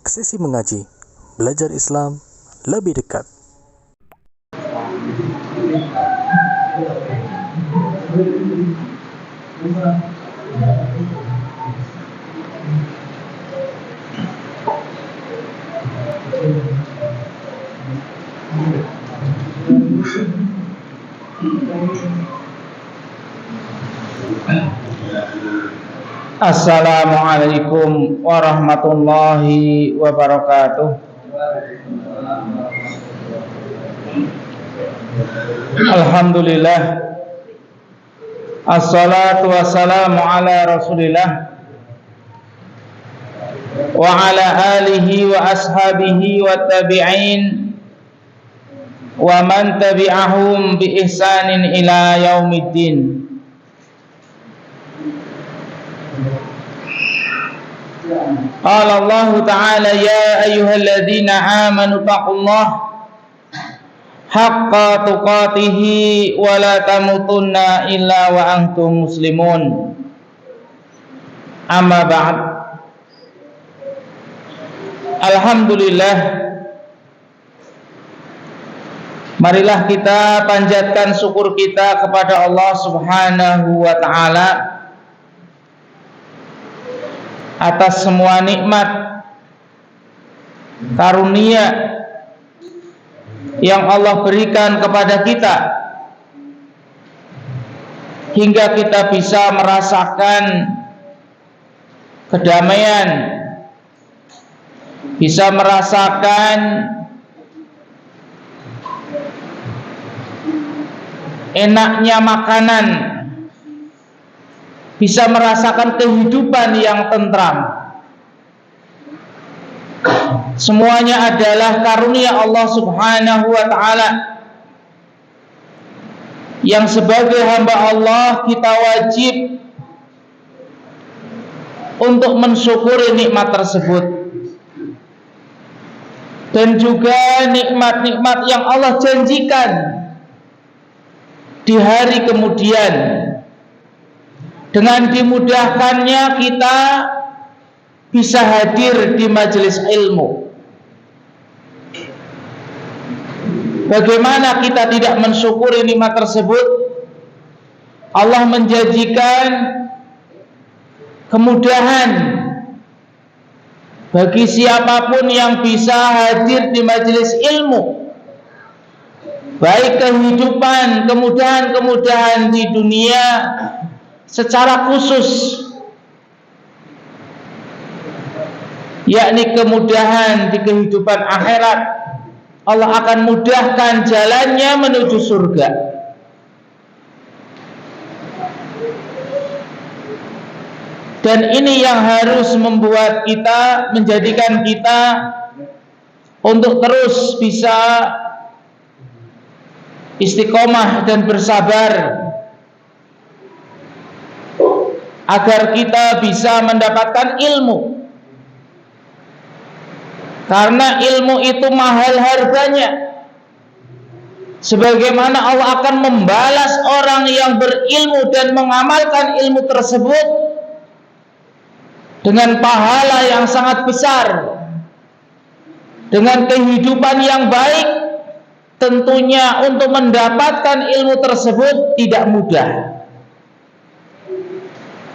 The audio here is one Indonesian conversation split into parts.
Sesi mengaji, belajar Islam lebih dekat. Assalamualaikum warahmatullahi wabarakatuh. Alhamdulillah, assalatu wassalamu ala rasulillah wa ala alihi wa ashabihi wa tabi'in wa man tabi'ahum bi ihsanin ila yaumiddin. Qala Allah Ta'ala ya ayyuhalladzina amanu taqullaha haqqa tuqatihi wa la tamutunna illa wa antum muslimun. Amma ba'd. Alhamdulillah, marilah kita panjatkan syukur kita kepada Allah Subhanahu wa Ta'ala atas semua nikmat karunia yang Allah berikan kepada kita, hingga kita bisa merasakan kedamaian, bisa merasakan enaknya makanan, bisa merasakan kehidupan yang tentram. Semuanya adalah karunia Allah Subhanahu wa Ta'ala, yang sebagai hamba Allah kita wajib untuk mensyukuri nikmat tersebut, dan juga nikmat-nikmat yang Allah janjikan di hari kemudian. Dengan dimudahkannya kita bisa hadir di majelis ilmu. Bagaimana kita tidak mensyukuri nikmat tersebut? Allah menjanjikan kemudahan bagi siapapun yang bisa hadir di majelis ilmu, baik kehidupan, kemudahan-kemudahan di dunia secara khusus, yakni kemudahan di kehidupan akhirat. Allah akan mudahkan jalannya menuju surga. Dan ini yang harus membuat kita, menjadikan kita untuk terus bisa istiqomah dan bersabar, agar kita bisa mendapatkan ilmu. Karena ilmu itu mahal harganya. Sebagaimana Allah akan membalas orang yang berilmu dan mengamalkan ilmu tersebut dengan pahala yang sangat besar, dengan kehidupan yang baik. Tentunya untuk mendapatkan ilmu tersebut tidak mudah.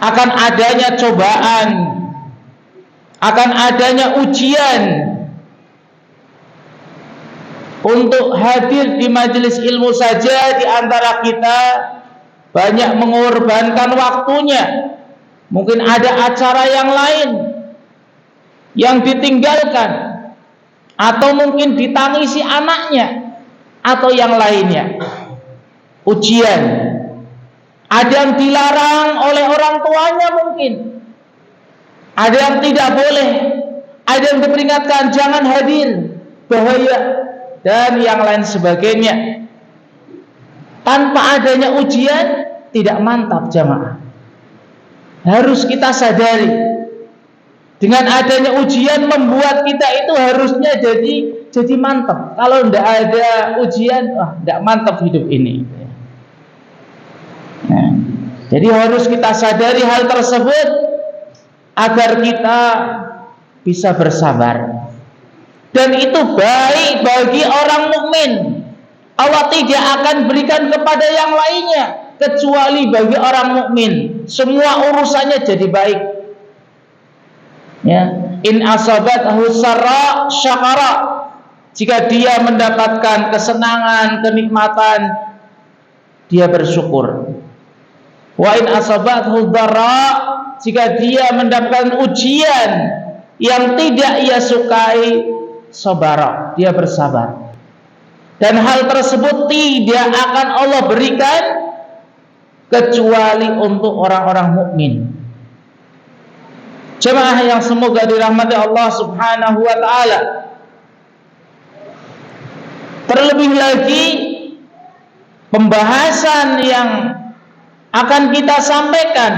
Akan adanya cobaan, akan adanya ujian. Untuk hadir di majelis ilmu saja di antara kita banyak mengorbankan waktunya. Mungkin ada acara yang lain yang ditinggalkan, atau mungkin ditangisi anaknya, atau yang lainnya. Ujian, ada yang dilarang oleh orang tuanya mungkin, ada yang tidak boleh, ada yang diperingatkan jangan hadir, bahaya, dan yang lain sebagainya. Tanpa adanya ujian tidak mantap jamaah. Harus kita sadari, dengan adanya ujian membuat kita itu harusnya jadi mantap. Kalau tidak ada ujian, tidak mantap hidup ini. Nah, jadi harus kita sadari hal tersebut agar kita bisa bersabar. dan itu baik bagi orang mukmin. Allah tidak akan berikan kepada yang lainnya kecuali bagi orang mukmin. Semua urusannya jadi baik. Ya, in asabathu sarra syakara. Jika dia mendapatkan kesenangan, kenikmatan, dia bersyukur. Wa in asabathu dharra, jika dia mendapatkan ujian yang tidak ia sukai, sabara, dia bersabar. Dan hal tersebut tidak akan Allah berikan kecuali untuk orang-orang mukmin. Jemaah yang semoga dirahmati Allah Subhanahu wa taala. Terlebih lagi pembahasan yang akan kita sampaikan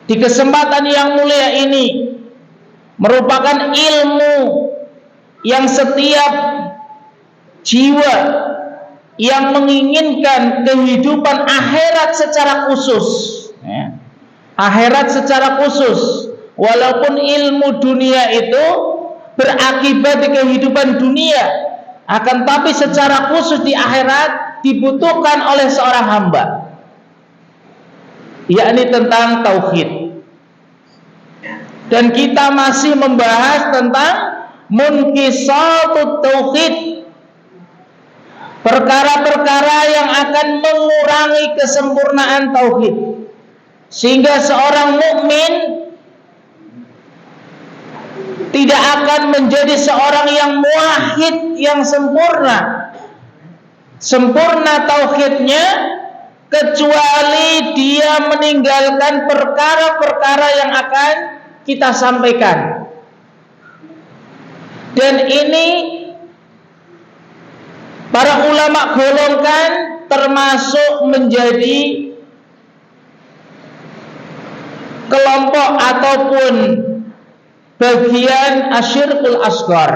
di kesempatan yang mulia ini merupakan ilmu yang setiap jiwa yang menginginkan kehidupan akhirat secara khusus, ya, akhirat secara khusus, walaupun ilmu dunia itu berakibat di kehidupan dunia, akan tapi secara khusus di akhirat dibutuhkan oleh seorang hamba, yakni tentang tauhid. Dan kita masih membahas tentang munkisatut tauhid, perkara-perkara yang akan mengurangi kesempurnaan tauhid, sehingga seorang mukmin tidak akan menjadi seorang yang muwahhid yang sempurna tauhidnya, kecuali dia meninggalkan perkara-perkara yang akan kita sampaikan. Dan ini para ulama golongkan termasuk menjadi kelompok ataupun bagian asyirkul asghar,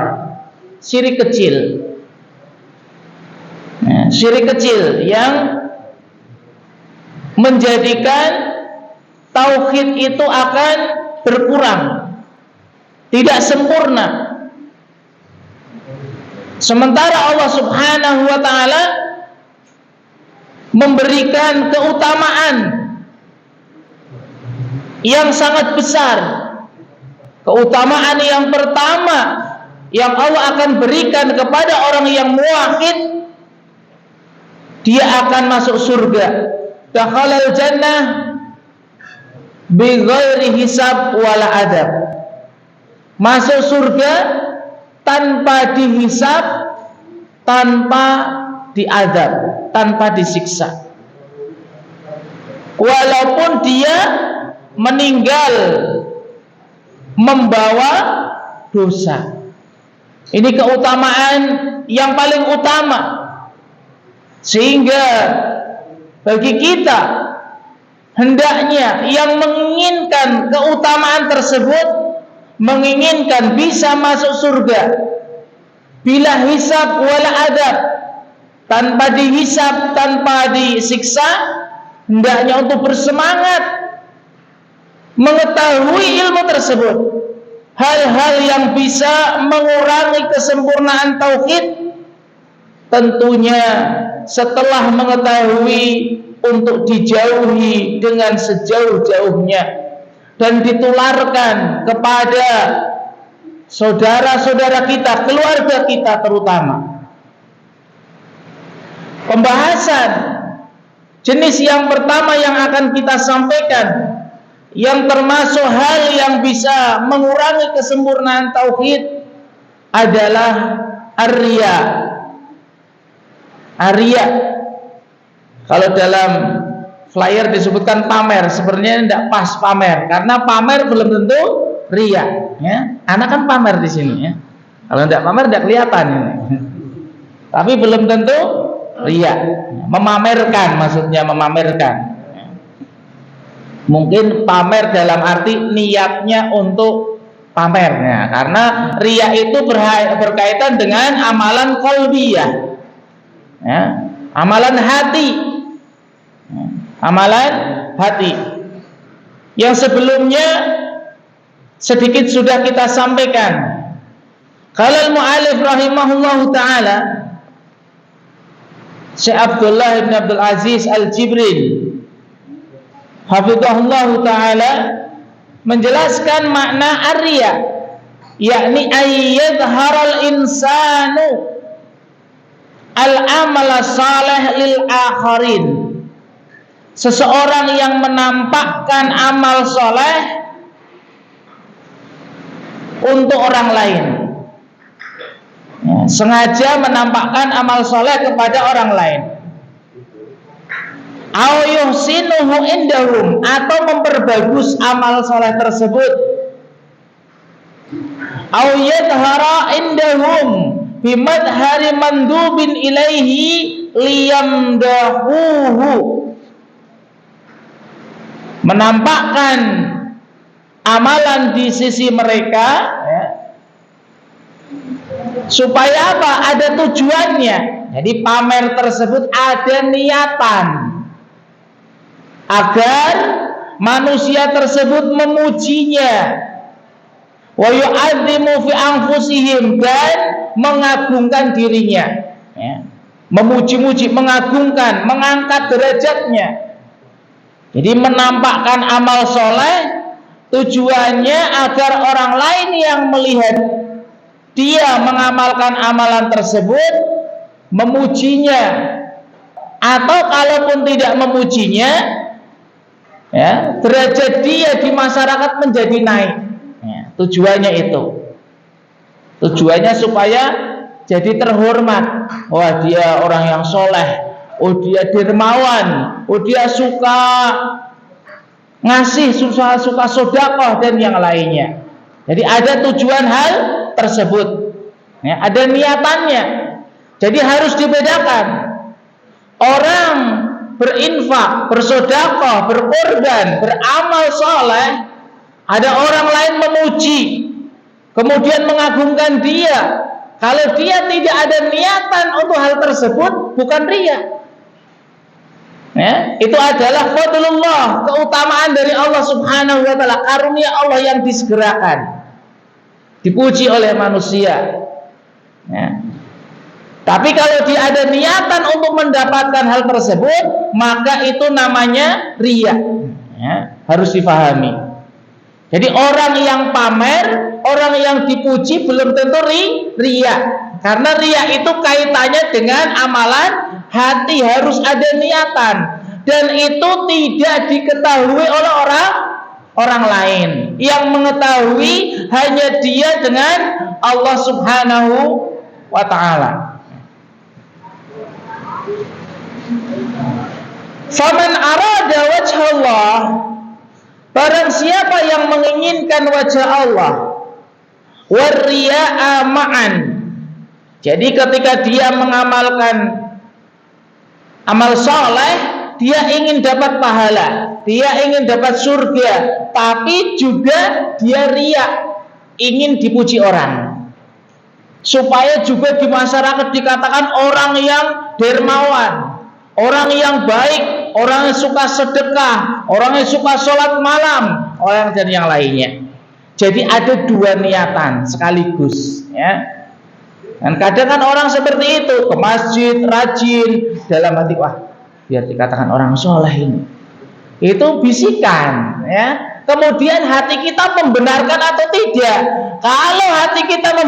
syirik kecil. Nah, syirik kecil yang menjadikan tauhid itu akan berkurang, tidak sempurna. Sementara Allah Subhanahu wa taala memberikan keutamaan yang sangat besar. Keutamaan yang pertama yang Allah akan berikan kepada orang yang muwahhid, dia akan masuk surga. Dakhalal jannah bighairi hisab wala adab. Masuk surga tanpa dihisab, tanpa diadab, tanpa disiksa. Walaupun dia meninggal membawa dosa. Ini keutamaan yang paling utama, sehingga bagi kita hendaknya yang menginginkan keutamaan tersebut, menginginkan bisa masuk surga bila hisab wala adab, tanpa dihisab, tanpa disiksa, hendaknya untuk bersemangat mengetahui ilmu tersebut, hal-hal yang bisa mengurangi kesempurnaan tauhid. Tentunya setelah mengetahui untuk dijauhi dengan sejauh-jauhnya dan ditularkan kepada saudara-saudara kita, keluarga kita terutama. Pembahasan jenis yang pertama yang akan kita sampaikan, yang termasuk hal yang bisa mengurangi kesempurnaan tauhid, adalah ar-riya. Ar-riya, kalau dalam flyer disebutkan pamer, sebenarnya tidak pas pamer, karena pamer belum tentu riya. Ya, anak kan pamer di sini. Ya. Kalau tidak pamer tidak kelihatan ini. Tapi belum tentu riya. Memamerkan, maksudnya memamerkan. Mungkin pamer dalam arti niatnya untuk pamernya, karena riya itu berkaitan dengan amalan qalbiyah, ya, amalan hati, amalan hati yang sebelumnya sedikit sudah kita sampaikan Qala al-mu'allif rahimahullahu ta'ala, Syekh Abdullah bin Abdul Aziz Al-Jibril hafizahullahu ta'ala menjelaskan makna ar-riya, yakni ayyadharal insanu al-amala salih lil akharin, seseorang yang menampakkan amal soleh untuk orang lain, ya, sengaja menampakkan amal soleh kepada orang lain, au yuhsinuhu indahum, atau memperbagus amal soleh tersebut, au yadhara indahum bimadhari mandubin ilaihi liyamdahuhu, menampakkan amalan di sisi mereka, ya, supaya apa? Ada tujuannya. Jadi pamer tersebut ada niatan agar manusia tersebut memujinya, wa yu'azzimu fi anfusihim, dan mengagungkan dirinya, ya, memuji-muji, mengagungkan, mengangkat derajatnya. Jadi menampakkan amal soleh tujuannya agar orang lain yang melihat dia mengamalkan amalan tersebut memujinya, atau kalaupun tidak memujinya, ya, derajat dia di masyarakat menjadi naik, ya, tujuannya itu. Tujuannya supaya jadi terhormat. Wah, dia orang yang soleh, oh dia dermawan, oh dia suka ngasih, suka sedekah dan yang lainnya. Jadi ada tujuan hal tersebut, ya, ada niatannya. Jadi harus dibedakan. Orang berinfak, bersedekah, berkorban, beramal soleh, ada orang lain memuji, kemudian mengagungkan dia. Kalau dia tidak ada niatan untuk hal tersebut, bukan riya. Ya, itu adalah fadlullah, keutamaan dari Allah Subhanahu wa ta'ala, karunia Allah yang disegerakan, dipuji oleh manusia, ya. Tapi kalau dia ada niatan untuk mendapatkan hal tersebut, maka itu namanya riya, ya, harus difahami. Jadi orang yang pamer, orang yang dipuji belum tentu riya, karena riya itu kaitannya dengan amalan hati, harus ada niatan, dan itu tidak diketahui oleh orang lain. Yang mengetahui hanya dia dengan Allah Subhanahu wa ta'ala. Faman arada wajhallah, barang siapa yang menginginkan wajah Allah, warriya'a ma'an, jadi ketika dia mengamalkan amal soleh, dia ingin dapat pahala, dia ingin dapat surga, tapi juga dia riya, ingin dipuji orang, supaya juga di masyarakat dikatakan orang yang dermawan, orang yang baik, orang yang suka sedekah, orang yang suka sholat malam, orang dan yang lainnya. Jadi ada dua niatan sekaligus, ya. Dan kadang kan orang seperti itu, ke masjid rajin, dalam hati, wah, biar dikatakan orang soleh ini. Itu bisikan, ya. Kemudian hati kita membenarkan atau tidak. Kalau hati kita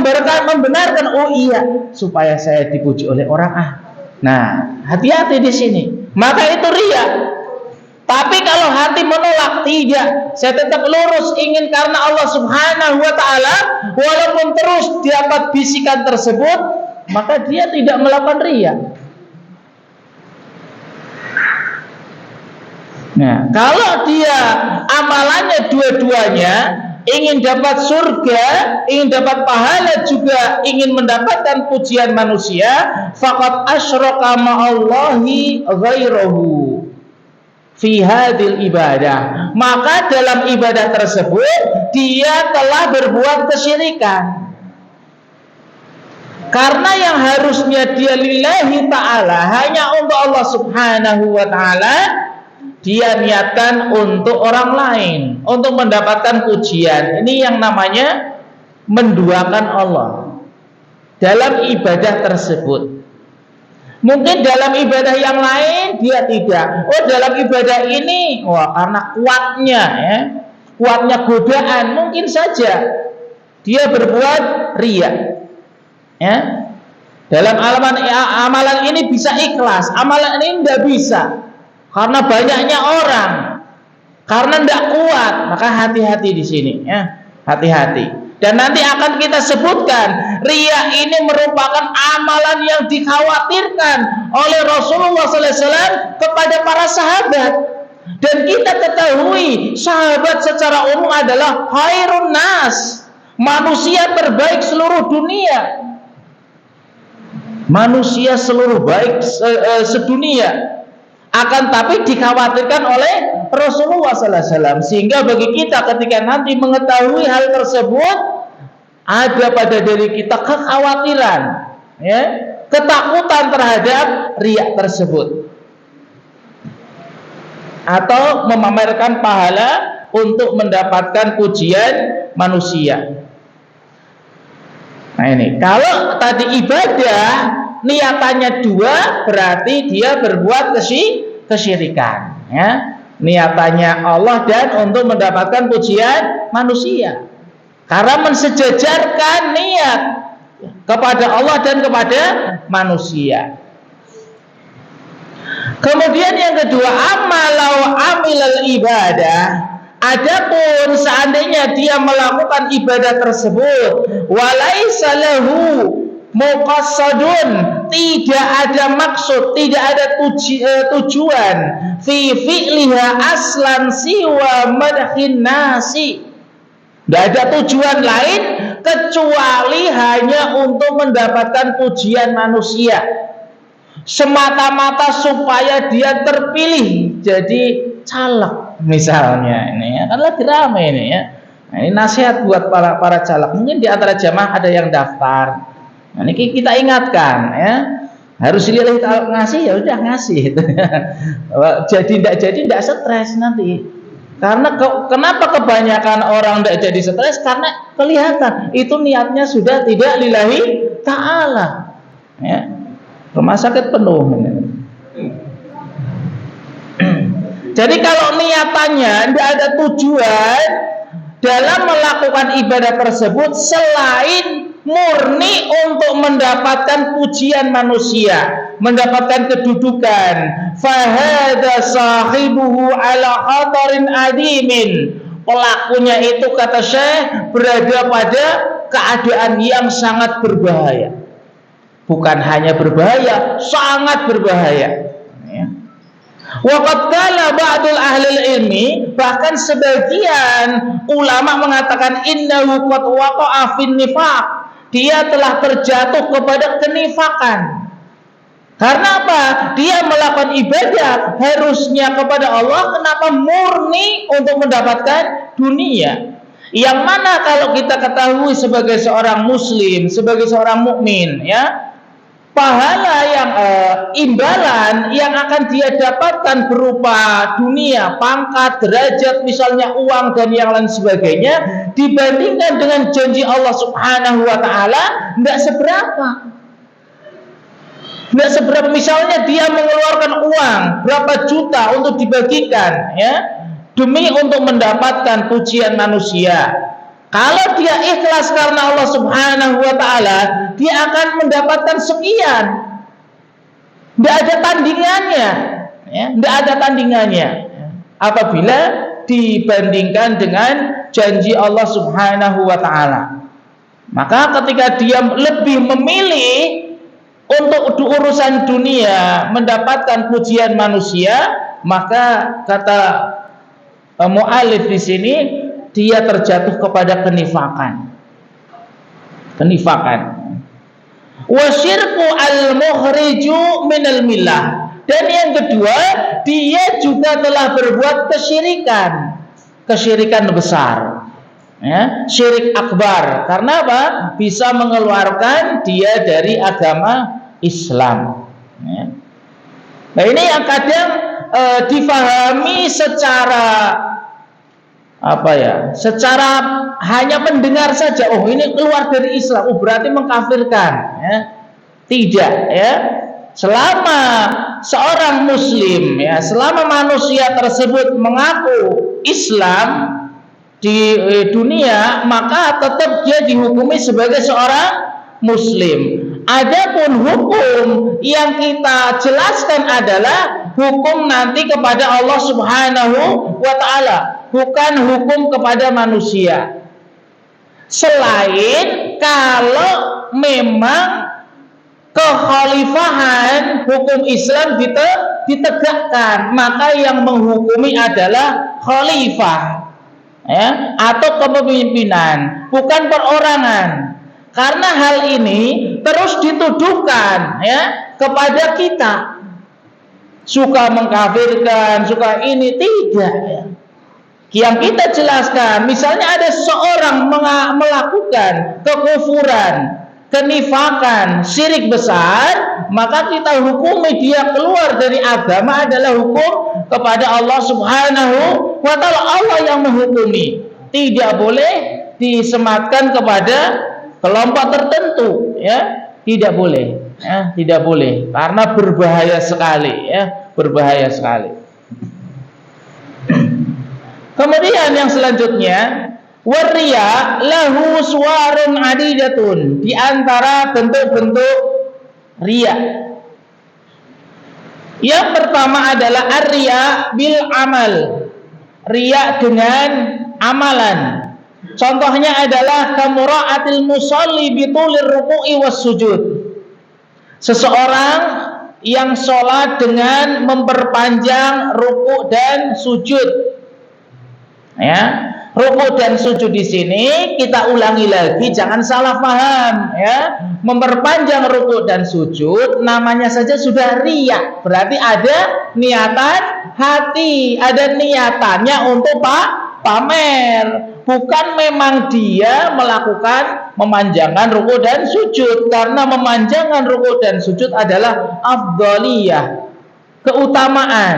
membenarkan, oh iya, supaya saya dipuji oleh orang, nah, hati-hati di sini. Maka itu riya. Tapi kalau hati menolak, tidak, saya tetap lurus, ingin karena Allah Subhanahu wa ta'ala, walaupun terus dapat bisikan tersebut, maka dia tidak melakukan riya. Nah, kalau dia amalannya dua-duanya, ingin dapat surga, ingin dapat pahala, juga ingin mendapatkan pujian manusia, faqad asyraka ma'allahi ghairahu fi hadil ibadah, maka dalam ibadah tersebut dia telah berbuat kesyirikan. Karena yang harusnya dia lillahi ta'ala, hanya untuk Allah Subhanahu wa ta'ala, dia niatkan untuk orang lain, untuk mendapatkan pujian. Ini yang namanya menduakan Allah. dalam ibadah tersebut. Mungkin dalam ibadah yang lain dia tidak. Oh, dalam ibadah ini, wah, karena kuatnya, ya, kuatnya godaan, mungkin saja dia berbuat riya. Ya. Dalam amalan ini bisa ikhlas, amalan ini tidak bisa karena banyaknya orang, karena tidak kuat. Maka hati-hati di sini, ya, hati-hati. Dan nanti akan kita sebutkan, riya ini merupakan amalan yang dikhawatirkan oleh Rasulullah SAW kepada para sahabat. Dan kita ketahui, sahabat secara umum adalah khairun nas, manusia terbaik seluruh dunia, manusia seluruh baik sedunia. Akan tapi dikhawatirkan oleh Rasulullah SAW, sehingga bagi kita ketika nanti mengetahui hal tersebut, ada pada diri kita kekhawatiran, ya, ketakutan terhadap riya tersebut, atau memamerkan pahala untuk mendapatkan pujian manusia. Nah ini, kalau tadi ibadah niatannya dua, berarti dia berbuat kesyirikan, ya. Niatannya Allah dan untuk mendapatkan pujian manusia, karena mensejajarkan niat kepada Allah dan kepada manusia. Kemudian yang kedua, amalau amilal ibadah, adapun seandainya dia melakukan ibadah tersebut, walaisa lahu muqassadun, tidak ada maksud, tidak ada tujuan, fi fi'liha aslan siwa madhin nasi, tidak ada tujuan lain kecuali hanya untuk mendapatkan pujian manusia, semata-mata supaya dia terpilih jadi caleg misalnya. Ini ya, kan lagi ramai ini, ya. Nah, ini nasihat buat para caleg. Mungkin di antara jamaah ada yang daftar. Nah, ini kita ingatkan, ya, harus dilihat ngasih, ya udah ngasih. Jadi tidak stres nanti. Karena kenapa kebanyakan orang tidak jadi stres? Karena kelihatan itu niatnya sudah tidak lillahi ta'ala, ya. Rumah sakit penuh ini. Jadi kalau niatannya tidak ada tujuan dalam melakukan ibadah tersebut selain murni untuk mendapatkan pujian manusia, mendapatkan kedudukan, fahadha sahibuhu ala khatarin adimin, pelakunya itu, kata Syekh, berada pada keadaan yang sangat berbahaya. Bukan hanya berbahaya, sangat berbahaya, ya. Waqad qala ba'dul ahlil ilmi, bahkan sebagian ulama mengatakan innahu qad waqa'a fin nifaq, dia telah terjatuh kepada kenifakan. Karena apa? Dia melakukan ibadah harusnya kepada Allah, kenapa murni untuk mendapatkan dunia? Yang mana kalau kita ketahui sebagai seorang muslim, sebagai seorang mukmin, ya, pahala yang imbalan yang akan dia dapatkan berupa dunia, pangkat, derajat, misalnya uang dan yang lain sebagainya, dibandingkan dengan janji Allah Subhanahu wa ta'ala, tidak seberapa. Tidak seberapa. Misalnya dia mengeluarkan uang berapa juta untuk dibagikan, ya, demi untuk mendapatkan pujian manusia. Kalau dia ikhlas karena Allah Subhanahu wa ta'ala, dia akan mendapatkan sekian. Tidak ada tandingannya, ya, tidak ada tandingannya apabila dibandingkan dengan janji Allah Subhanahu wa ta'ala. Maka ketika dia lebih memilih untuk urusan dunia mendapatkan pujian manusia, maka kata mu'alif di sini, dia terjatuh kepada kenifakan. Wasyirku al-muhriju minal millah. Dan yang kedua, dia juga telah berbuat kesyirikan besar, ya, syirik akbar. Karena apa? Bisa mengeluarkan dia dari agama Islam, ya. Nah, ini yang kadang difahami secara secara hanya mendengar saja, oh ini keluar dari Islam, oh berarti mengkafirkan, ya. Tidak, ya. Selama seorang muslim, ya, selama manusia tersebut mengaku Islam di dunia, maka tetap dia dihukumi sebagai seorang muslim. Adapun hukum yang kita jelaskan adalah hukum nanti kepada Allah Subhanahu wa ta'ala, bukan hukum kepada manusia. Selain kalau memang kekhalifahan hukum Islam ditegakkan, maka yang menghukumi adalah khalifah, ya, atau kepemimpinan, bukan perorangan. Karena hal ini terus dituduhkan, ya, kepada kita, suka mengkafirkan, suka ini, tidak, ya. Yang kita jelaskan, misalnya ada seorang melakukan kekufuran, kenifakan, syirik besar, maka kita hukumi dia keluar dari agama adalah hukum kepada Allah Subhanahu wa ta'ala. Allah yang menghukumi, tidak boleh disematkan kepada kelompok tertentu, ya, tidak boleh, ya, tidak boleh, karena berbahaya sekali, ya, berbahaya sekali. Kemudian yang selanjutnya, Warriya lahu suwarun adidatun, di antara bentuk-bentuk riya. Yang pertama adalah ar-riya bil amal, riya dengan amalan. Contohnya adalah kamura'atil musalli bitulir ruku'i was sujud. Seseorang yang sholat dengan memperpanjang ruku' dan sujud, ya. Ruku dan sujud di sini kita ulangi lagi, jangan salah paham, ya. Memperpanjang ruku dan sujud namanya saja sudah riya, berarti ada niatan hati, ada niatannya untuk pamer, bukan memang dia melakukan memanjangkan ruku dan sujud, karena memanjangkan ruku dan sujud adalah afdhaliyah, keutamaan,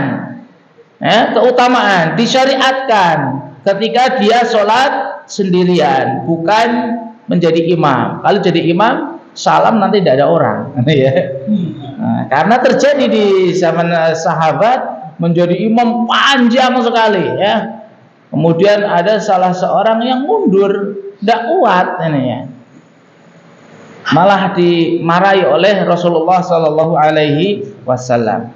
ya, keutamaan disyariatkan ketika dia sholat sendirian, bukan menjadi imam. Kalau jadi imam, salam nanti tidak ada orang, ya. Nah, karena terjadi di zaman sahabat, menjadi imam panjang sekali, ya. Kemudian ada salah seorang yang mundur, tidak kuat, ini, ya. Malah dimarahi oleh Rasulullah Sallallahu Alaihi Wasallam.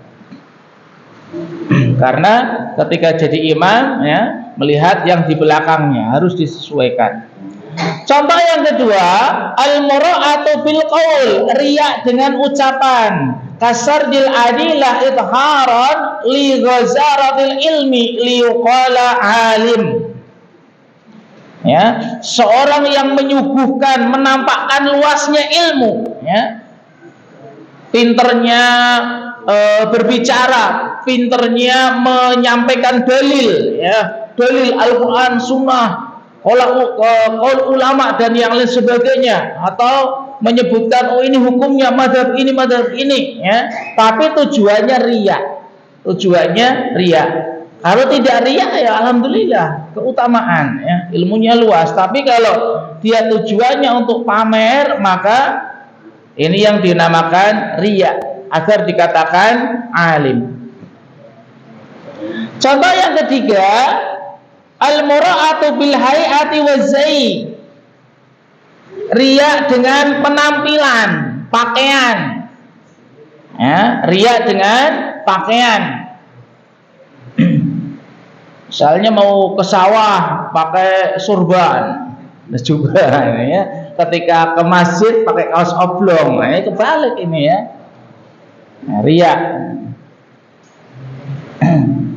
Karena ketika jadi imam, ya, melihat yang di belakangnya harus disesuaikan. Contoh yang kedua, al-mura'atu bil qaul, riya dengan ucapan, kasardil adilah idharan li ghazaratil ilmi li yuqala alim. Ya, seorang yang menyuguhkan, menampakkan luasnya ilmu, ya. Pinternya berbicara, pinternya menyampaikan dalil, ya, dalil Al-Quran, Sunnah, qaul ulama dan yang lain sebagainya, atau menyebutkan oh ini hukumnya mazhab ini, ya. Tapi tujuannya riya, tujuannya riya. Kalau tidak riya, ya alhamdulillah, keutamaan, ya, ilmunya luas. Tapi kalau dia tujuannya untuk pamer, maka ini yang dinamakan riya, agar dikatakan alim. Contoh yang ketiga, al-mura'atu bil hay'ati waz-zai, riya dengan penampilan, pakaian, ya, riya dengan pakaian. Misalnya mau ke sawah pakai surban, juga, ya. Ketika ke masjid pakai kaos oblong, nah, itu kebalik ini, ya. Nah, riya.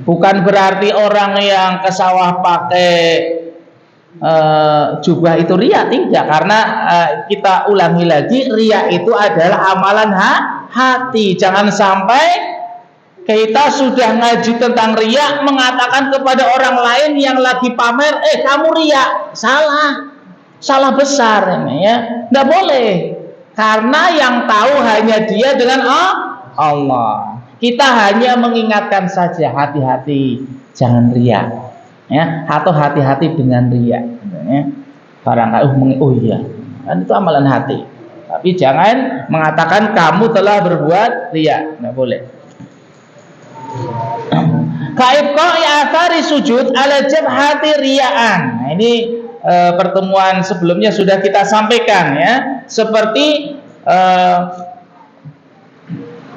Bukan berarti orang yang ke sawah pakai jubah itu riya, tidak, karena kita ulangi lagi, riya itu adalah amalan hati. Jangan sampai kita sudah ngaji tentang riya mengatakan kepada orang lain yang lagi pamer, kamu riya, salah besar ini, ya. Tidak boleh, karena yang tahu hanya dia dengan Allah. Kita hanya mengingatkan saja, hati-hati, jangan riya. Ya, atau hati-hati dengan riya. Ya. Barangkali oh iya, kan itu amalan hati. Tapi jangan mengatakan kamu telah berbuat riya, nggak boleh. Kaibqa'i athari sujud ala jabhati riya'an. Nah, ini pertemuan sebelumnya sudah kita sampaikan ya, seperti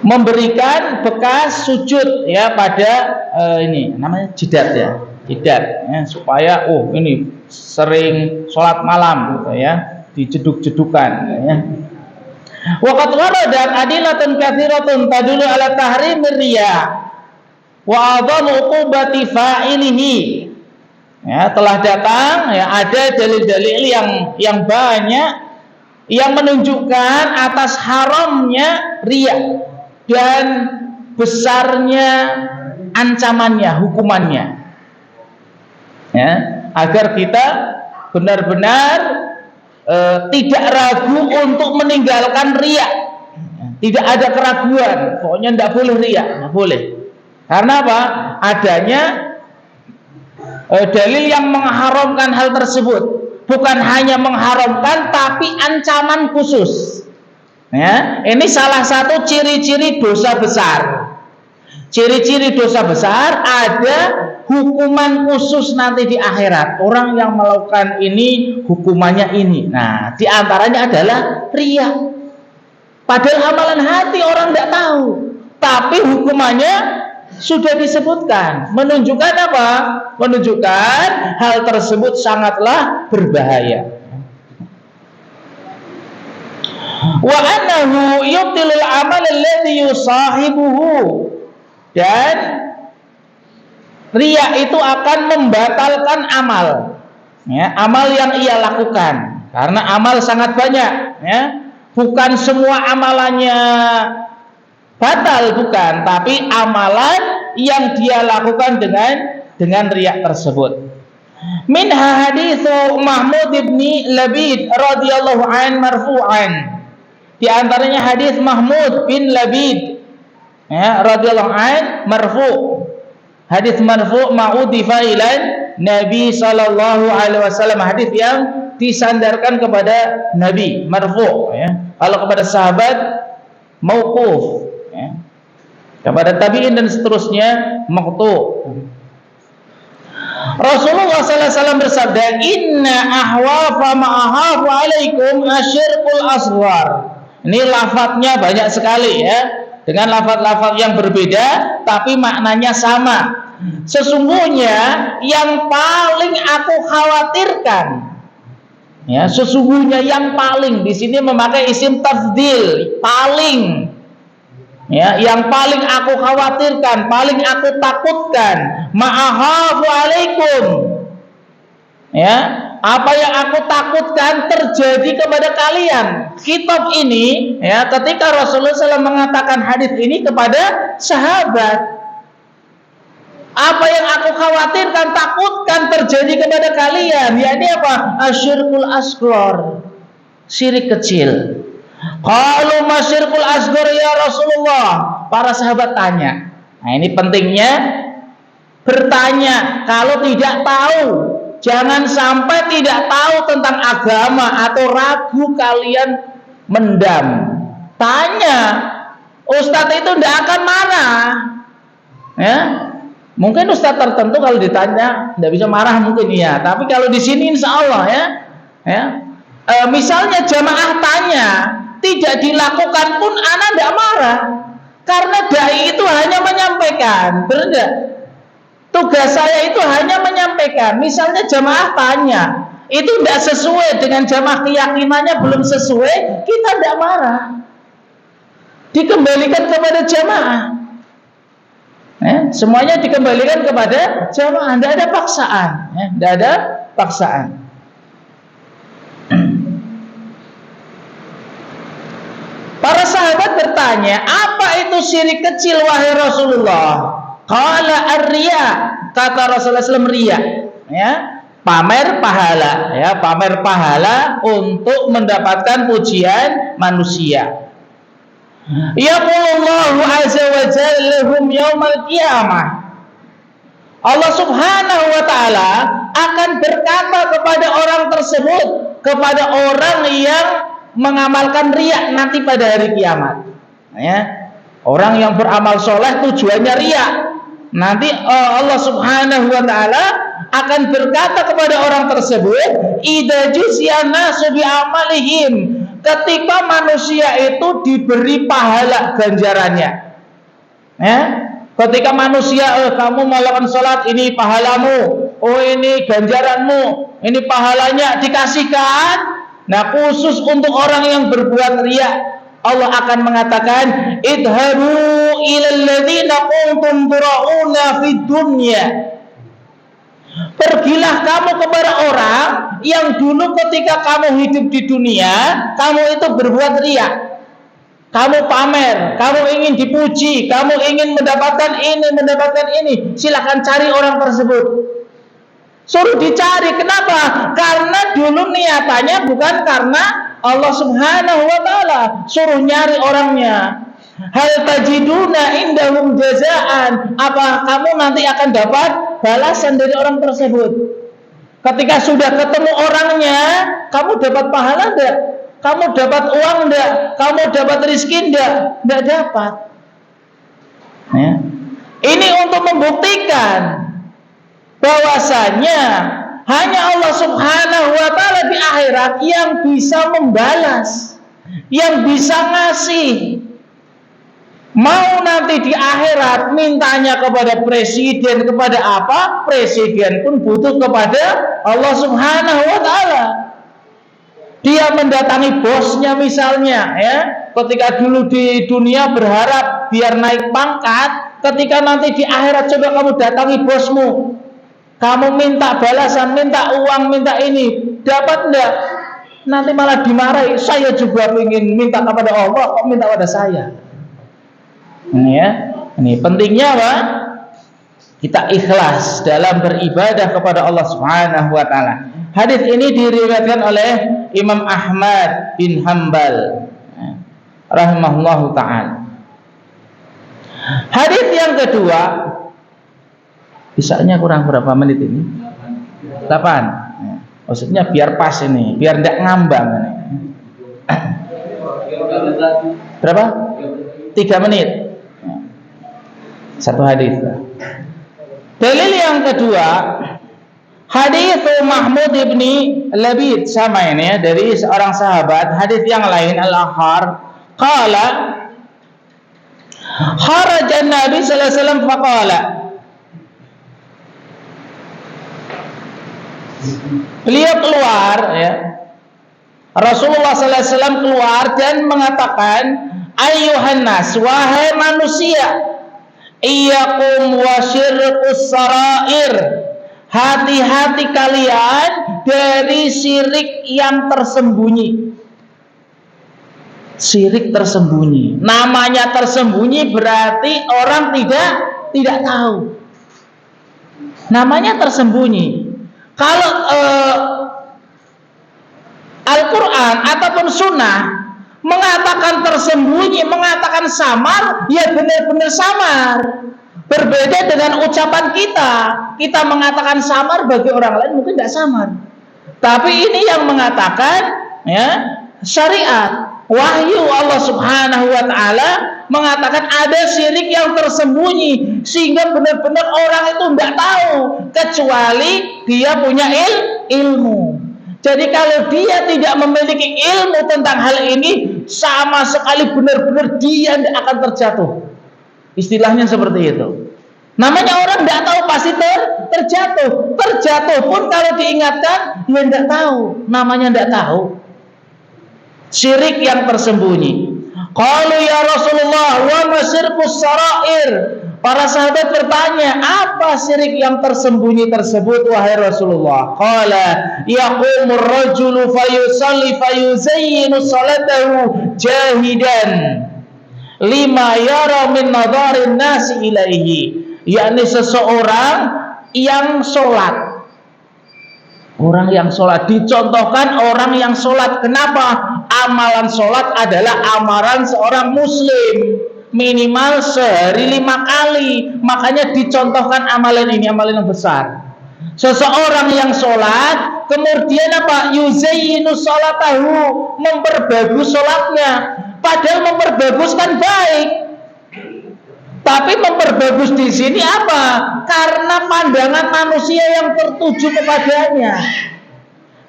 memberikan bekas sujud ya pada ini namanya jidat ya, jidat ya, supaya ini sering sholat malam gitu ya, dijeduk-jedukan ya. Waqad waradat adilatun katsiratun tadullu ala tahrimir riya wa adhamu uqubati fa'ilihi. Ya, telah datang ya, ada dalil-dalil yang banyak yang menunjukkan atas haramnya riya dan besarnya ancamannya, hukumannya. Ya, agar kita benar-benar tidak ragu untuk meninggalkan riya. Tidak ada keraguan, pokoknya tidak boleh riya, tidak boleh. Karena apa? Adanya dalil yang mengharamkan hal tersebut. Bukan hanya mengharamkan, tapi ancaman khusus. Ya, ini salah satu ciri-ciri dosa besar. Ciri-ciri dosa besar ada hukuman khusus nanti di akhirat. Orang yang melakukan ini hukumannya ini. Nah, di antaranya adalah riya. Padahal amalan hati orang tidak tahu, tapi hukumannya sudah disebutkan. Menunjukkan apa? Menunjukkan hal tersebut sangatlah berbahaya. Wa annahu yubtilul amal alladhi yusahibuhu. Dan riya itu akan membatalkan amal. Ya, amal yang ia lakukan. Karena amal sangat banyak, ya. Bukan semua amalannya batal, bukan, tapi amalan yang dia lakukan dengan riya tersebut. Minha haditsu Mahmud ibni Labid radhiyallahu an marfu'an. Di antaranya hadis Mahmud bin Labid ya, radhiyallahu an marfu'. Hadis marfu' ma'udifa ilan Nabi sallallahu alaihi wasallam, hadis yang disandarkan kepada Nabi, marfu' ya. Kalau kepada sahabat mauquf ya. Kepada tabi'in dan seterusnya maqtu'. Rasulullah sallallahu alaihi wasallam bersabda, "Inna ahwafa ma'ahafu alaikum asyirkul asghar." Ini lafadznya banyak sekali ya, dengan lafadz-lafadz yang berbeda tapi maknanya sama. Sesungguhnya yang paling aku khawatirkan, ya, sesungguhnya yang paling di sini memakai isim tafdil, paling, ya, yang paling aku khawatirkan, paling aku takutkan, ma'ahafu alaikum, ya, apa yang aku takutkan terjadi kepada kalian. Kitab ini ya, ketika Rasulullah SAW mengatakan hadis ini kepada sahabat, apa yang aku khawatirkan, takutkan terjadi kepada kalian, yakni apa? Asyirkul asghar, syirik kecil. Qalu masyirkul asghar ya Rasulullah. Para sahabat tanya. Nah, ini pentingnya bertanya. Kalau tidak tahu, jangan sampai tidak tahu tentang agama atau ragu kalian mendam. Tanya. Ustadz itu tidak akan marah. Ya. Mungkin ustadz tertentu kalau ditanya tidak bisa marah mungkin iya, tapi kalau di sini insya Allah ya, misalnya jamaah tanya tidak dilakukan pun ana tidak marah, karena dai itu hanya menyampaikan, benar? Tugas saya itu hanya menyampaikan. Misalnya jamaah tanya itu tidak sesuai dengan jamaah keyakinannya, belum sesuai, kita tidak marah, dikembalikan kepada jamaah. Semuanya dikembalikan kepada jamaah, tidak ada paksaan, tidak ada paksaan. Para sahabat bertanya, apa itu syirik kecil wahai Rasulullah? Qala ar-riya, kata Rasulullah SAW, riya, ya, pamer pahala, ya, pamer pahala untuk mendapatkan pujian manusia. Yaqulullahu azza wa jalla lahum yaumal qiyamah Allah Subhanahu wa taala akan berkata kepada orang tersebut, kepada orang yang mengamalkan riya nanti pada hari kiamat. Ya. Orang yang beramal soleh tujuannya riya. Nanti Allah Subhanahu wa taala akan berkata kepada orang tersebut, idza juziyana nasu bi amalihim, ketika manusia itu diberi pahala ganjarannya. Ya. Ketika manusia, kamu melakukan sholat, ini pahalamu, oh ini ganjaranmu, ini pahalanya dikasihkan. Nah, khusus untuk orang yang berbuat riya, Allah akan mengatakan, idhabu ilal ladzina kuntum turauna fid dunya. Pergilah kamu kepada orang yang dulu ketika kamu hidup di dunia, kamu itu berbuat riya. Kamu pamer, kamu ingin dipuji, kamu ingin mendapatkan ini, silakan cari orang tersebut. Suruh dicari, kenapa? Karena dulu niatannya bukan karena Allah Subhanahu wa taala, suruh nyari orangnya. Hal tajiduna indahum jazaan, apa kamu nanti akan dapat balasan dari orang tersebut? Ketika sudah ketemu orangnya, kamu dapat pahala enggak? Kamu dapat uang enggak? Kamu dapat rezeki enggak? Enggak dapat. Ya. Ini untuk membuktikan bahwasanya hanya Allah Subhanahu wa taala di akhirat yang bisa membalas, yang bisa ngasih. Mau nanti di akhirat mintanya kepada presiden, kepada apa? Presiden pun butuh kepada Allah Subhanahu wa taala. Dia mendatangi bosnya misalnya, ya. Ketika dulu di dunia berharap biar naik pangkat, ketika nanti di akhirat coba kamu datangi bosmu, kamu minta balasan, minta uang, minta ini, dapat enggak? Nanti malah dimarahi. Saya juga ingin minta kepada Allah, kok minta pada saya? Ini ya, ini pentingnya apa? Kita ikhlas dalam beribadah kepada Allah Subhanahu wa taala. Hadis ini diriwayatkan oleh Imam Ahmad bin Hanbal rahimahullahu taala. Hadis yang kedua, bisanya kurang berapa menit ini? 8. Maksudnya biar pas ini, biar tidak ngambang ini. Berapa? 3 menit. Satu hadis. Dalil yang kedua, hadis Mahmud ibni Labid, sama ini ya, dari seorang sahabat. Hadis yang lain al-akhar, qala kharaja Nabi sallallahu alaihi wasallam faqala, beliau keluar, ya, Rasulullah sallallahu alaihi wasallam keluar dan mengatakan, ayyuhan nas, wahai manusia, iyyakum wasyirkus sarair, hati-hati kalian dari syirik yang tersembunyi. Syirik tersembunyi. Namanya tersembunyi berarti orang tidak tahu. Namanya tersembunyi. Kalau Al-Quran ataupun Sunnah mengatakan tersembunyi, mengatakan samar, ya benar-benar samar. Berbeda dengan ucapan kita. Kita mengatakan samar, bagi orang lain mungkin tidak samar. Tapi ini yang mengatakan, ya, syariat. Wahyu Allah Subhanahu wa taala mengatakan ada syirik yang tersembunyi sehingga benar-benar orang itu tidak tahu kecuali dia punya ilmu. Jadi kalau dia tidak memiliki ilmu tentang hal ini, sama sekali benar-benar dia tidak akan terjatuh. Istilahnya seperti itu. Namanya orang tidak tahu pasti terjatuh. Terjatuh pun kalau diingatkan dia tidak tahu. Namanya tidak tahu. Syirik yang tersembunyi. Qalu ya Rasulullah wa ma syirkus sarair. Para sahabat bertanya, apa syirik yang tersembunyi tersebut wahai Rasulullah? Qala yaqumur rajulu fayusalli fayuzayyinu salatahu jahidan lima yara min nadharin nasi ilaihi. Yakni seseorang yang sholat. Orang yang sholat, dicontohkan orang yang sholat. Kenapa? Amalan sholat adalah amalan seorang muslim. minimal sehari 5 kali. Makanya dicontohkan amalan ini, amalan yang besar. Seseorang yang sholat, kemudian apa? Yuzayyinu sholatahu, memperbagus sholatnya. Padahal memperbagus kan baik, tapi memperbagus di sini apa? Karena pandangan manusia yang tertuju kepadanya.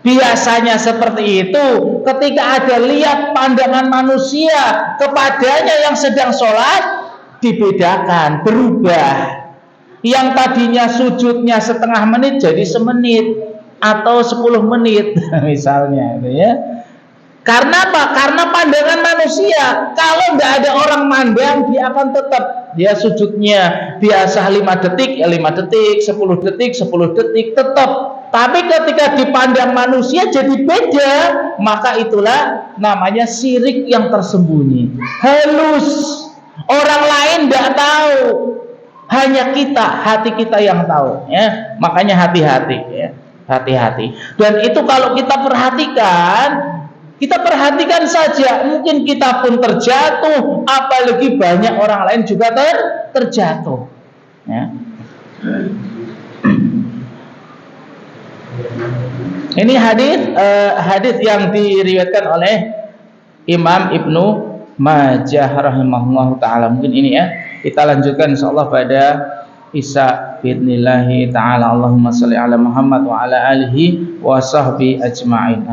Biasanya seperti itu, ketika ada lihat pandangan manusia kepadanya yang sedang sholat, dibedakan, berubah. Yang tadinya sujudnya setengah menit jadi semenit atau 10 menit misalnya, ya. Karena apa? Karena pandangan manusia. Kalau tidak ada orang mandang, dia akan tetap, dia sujudnya biasa 5 detik, ya 5 detik, 10 detik, 10 detik, tetap. Tapi ketika dipandang manusia jadi beda, maka itulah namanya syirik yang tersembunyi, halus. Orang lain tidak tahu, hanya kita, hati kita yang tahu, ya. Makanya hati-hati, ya. Hati-hati. Dan itu kalau kita perhatikan saja, mungkin kita pun terjatuh, apalagi banyak orang lain juga terjatuh, ya. Ini hadis yang diriwayatkan oleh Imam Ibnu Majah rahimahullahu taala. Mungkin ini, ya. Kita lanjutkan insyaallah pada Isya biidznillah taala. Allahumma shalli ala Muhammad wa ala alihi wa sahbi ajma'in.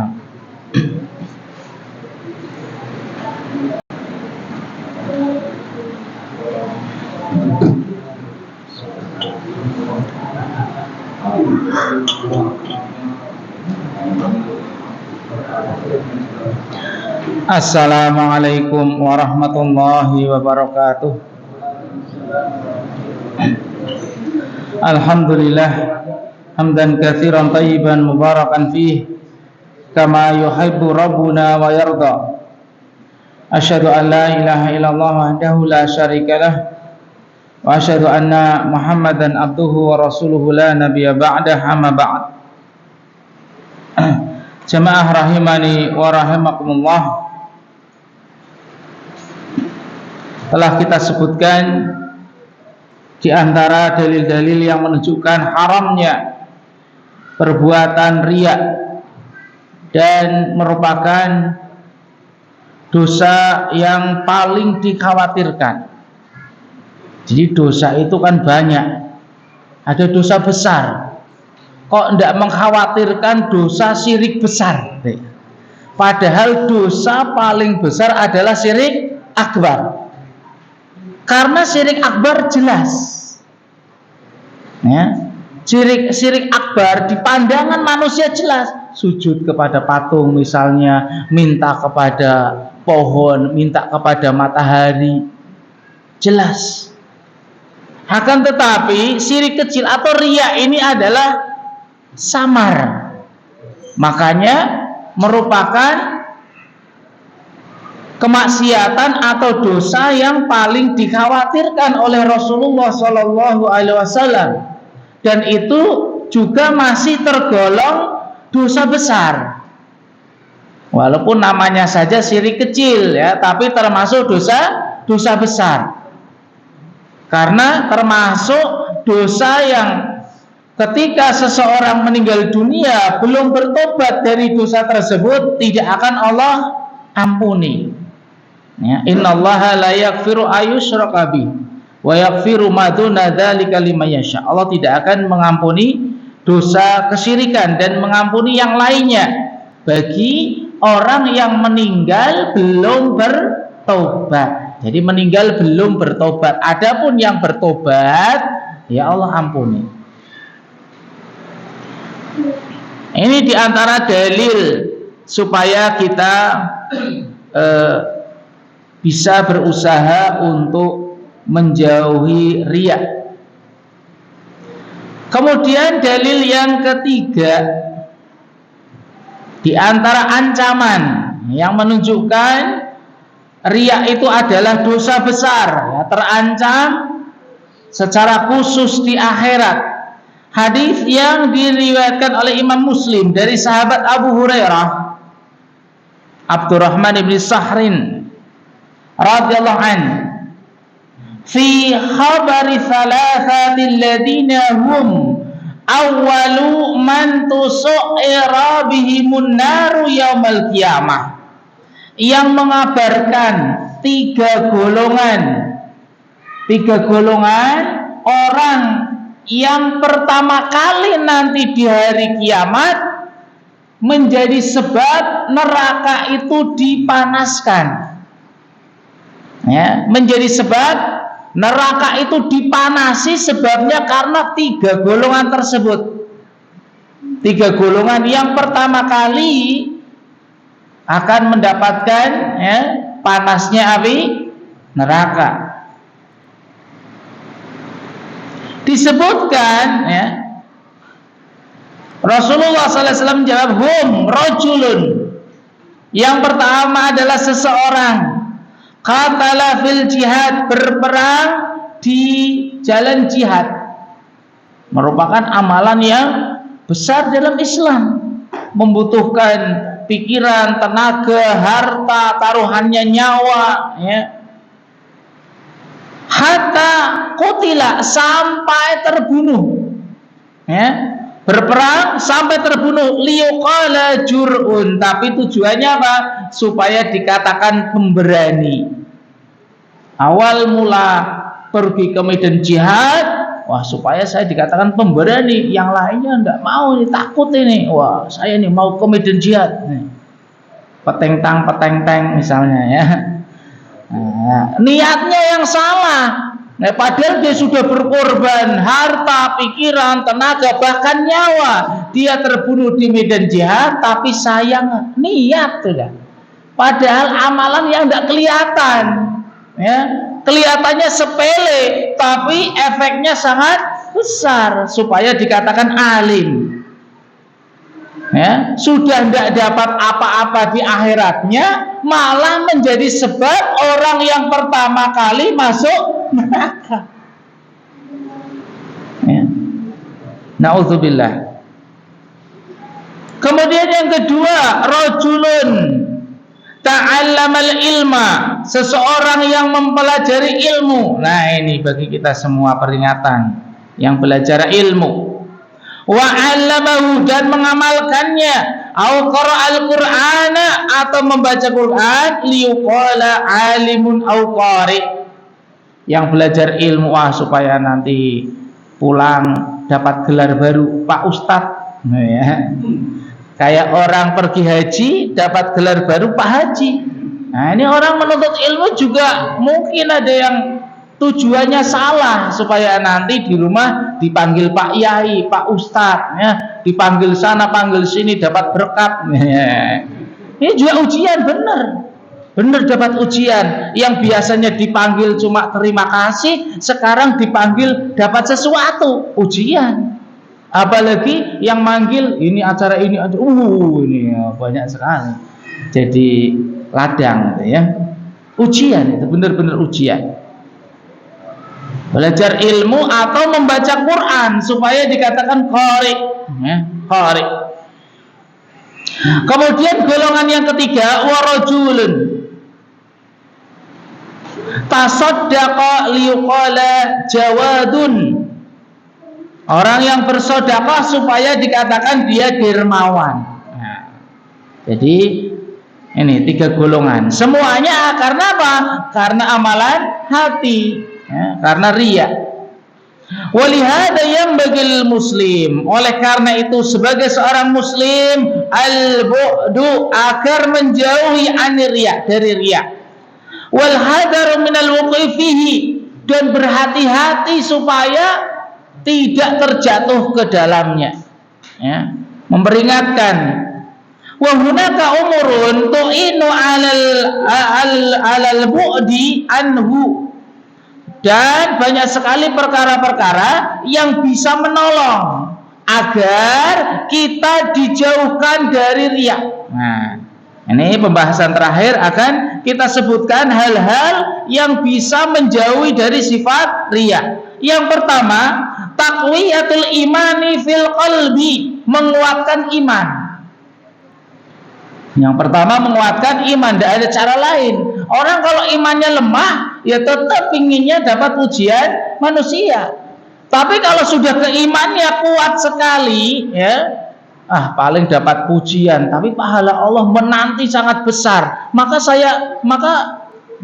Assalamualaikum warahmatullahi wabarakatuh. Alhamdulillah hamdan katsiran thayyiban mubarakan fih kama yuhibbu rabbuna wa yarda. Asyhadu an la ilaha illallah wahdahu la syarikalah wa asyhadu anna Muhammadan abduhu wa rasuluhu la nabiyya ba'dah, amma ba'd. Jamaah rahimani wa rahimakumullah, telah kita sebutkan di antara dalil-dalil yang menunjukkan haramnya perbuatan riya dan merupakan dosa yang paling dikhawatirkan. Jadi dosa itu kan banyak, ada dosa besar. Kok tidak mengkhawatirkan dosa syirik besar? Padahal dosa paling besar adalah syirik akbar. Karena syirik akbar jelas, ya. Syirik akbar di pandangan manusia jelas. Sujud kepada patung misalnya, minta kepada pohon, minta kepada matahari, jelas. Akan tetapi syirik kecil atau riya ini adalah samar, makanya merupakan kemaksiatan atau dosa yang paling dikhawatirkan oleh Rasulullah Shallallahu Alaihi Wasallam, dan itu juga masih tergolong dosa besar, walaupun namanya saja syirik kecil, ya, tapi termasuk dosa besar, karena termasuk dosa yang ketika seseorang meninggal dunia belum bertobat dari dosa tersebut, tidak akan Allah ampuni. Ya, innallaha la yaghfiru ayyushraka bih wa yaghfiru ma duna dzalika liman yasha. Allah tidak akan mengampuni dosa kesyirikan dan mengampuni yang lainnya bagi orang yang meninggal belum bertobat. Jadi meninggal belum bertobat. Adapun yang bertobat, ya Allah ampuni. Ini diantara dalil supaya kita bisa berusaha untuk menjauhi riya. Kemudian dalil yang ketiga, di antara ancaman yang menunjukkan riya itu adalah dosa besar, ya, terancam secara khusus di akhirat. Hadis yang diriwayatkan oleh Imam Muslim dari sahabat Abu Hurairah, Abdurrahman bin Sahrin radhiyallahu anhu, fi khabari thalathatil ladina hum awwalu man tusu'ira bihimun naru yaumal qiyamah, yang mengabarkan tiga golongan orang yang pertama kali nanti di hari kiamat menjadi sebab neraka itu dipanaskan. Ya, menjadi sebab neraka itu dipanasi sebabnya karena tiga golongan tersebut. Tiga golongan yang pertama kali akan mendapatkan panasnya api neraka. Disebutkan Rasulullah SAW menjawab, hum rajulun. Yang pertama adalah seseorang qatala fil jihad, berperang di jalan jihad, merupakan amalan yang besar dalam Islam, membutuhkan pikiran, tenaga, harta, taruhannya nyawa, hatta qutila, sampai terbunuh, berperang sampai terbunuh, liyuqala jur'un, tapi tujuannya apa? Supaya dikatakan pemberani. Awal mula pergi ke medan jihad, wah supaya saya dikatakan pemberani, yang lainnya enggak mau, ini takut ini, wah saya ini mau ke medan jihad, peteng-teng misalnya ya. Nah, niatnya yang salah. Nah, padahal dia sudah berkorban harta, pikiran, tenaga, bahkan nyawa. Dia terbunuh di medan jihad, tapi sayang niat sudah. Padahal amalan yang tidak kelihatan, kelihatannya sepele, tapi efeknya sangat besar supaya dikatakan alim. Sudah tidak dapat apa-apa di akhiratnya, malah menjadi sebab orang yang pertama kali masuk neraka. Na'udzubillah. Kemudian yang kedua, rajulun ta'allamal ilma, seseorang yang mempelajari ilmu. Nah, ini bagi kita semua peringatan yang belajar ilmu. Wa 'allamahu, dan mengamalkannya, au qara'al qur'ana, atau membaca Quran, liyuqala 'alimun au qari', yang belajar ilmu supaya nanti pulang dapat gelar baru Pak Ustadz, kayak orang pergi haji dapat gelar baru Pak Haji. Nah, ini orang menuntut ilmu juga mungkin ada yang tujuannya salah, supaya nanti di rumah dipanggil Pak Yai, Pak Ustadz, dipanggil sana, panggil sini, dapat berkat. Ini juga ujian, benar dapat ujian. Yang biasanya dipanggil cuma terima kasih, sekarang dipanggil dapat sesuatu, ujian. Apalagi yang manggil ini acara ini, ini banyak sekali. Jadi ladang, ujian, itu benar-benar ujian. Belajar ilmu atau membaca Quran supaya dikatakan qari. Kemudian golongan yang ketiga, warajulun tasaddaqa liyuqala jawadun, orang yang bersedekah supaya dikatakan dia dermawan. Jadi ini tiga golongan, semuanya karena apa? Karena amalan hati, karena riya. Walihada yang bagil muslim, oleh karena itu sebagai seorang muslim, al-bu'du, agar menjauhi riya, dari riya, wal hadaru minal wuqi fihi, dan berhati-hati supaya tidak terjatuh ke dalamnya, memperingatkan. Wa hunaka umurun tu'inu alal bu'di anhu, dan banyak sekali perkara-perkara yang bisa menolong agar kita dijauhkan dari riya. Nah, ini pembahasan terakhir akan kita sebutkan hal-hal yang bisa menjauhi dari sifat riya. Yang pertama, taqwiyatul imani fil qalbi, menguatkan iman. Yang pertama menguatkan iman, tidak ada cara lain. Orang kalau imannya lemah, ya tetap inginnya dapat pujian manusia. Tapi kalau sudah keimanannya kuat sekali, ya, paling dapat pujian, tapi pahala Allah menanti sangat besar.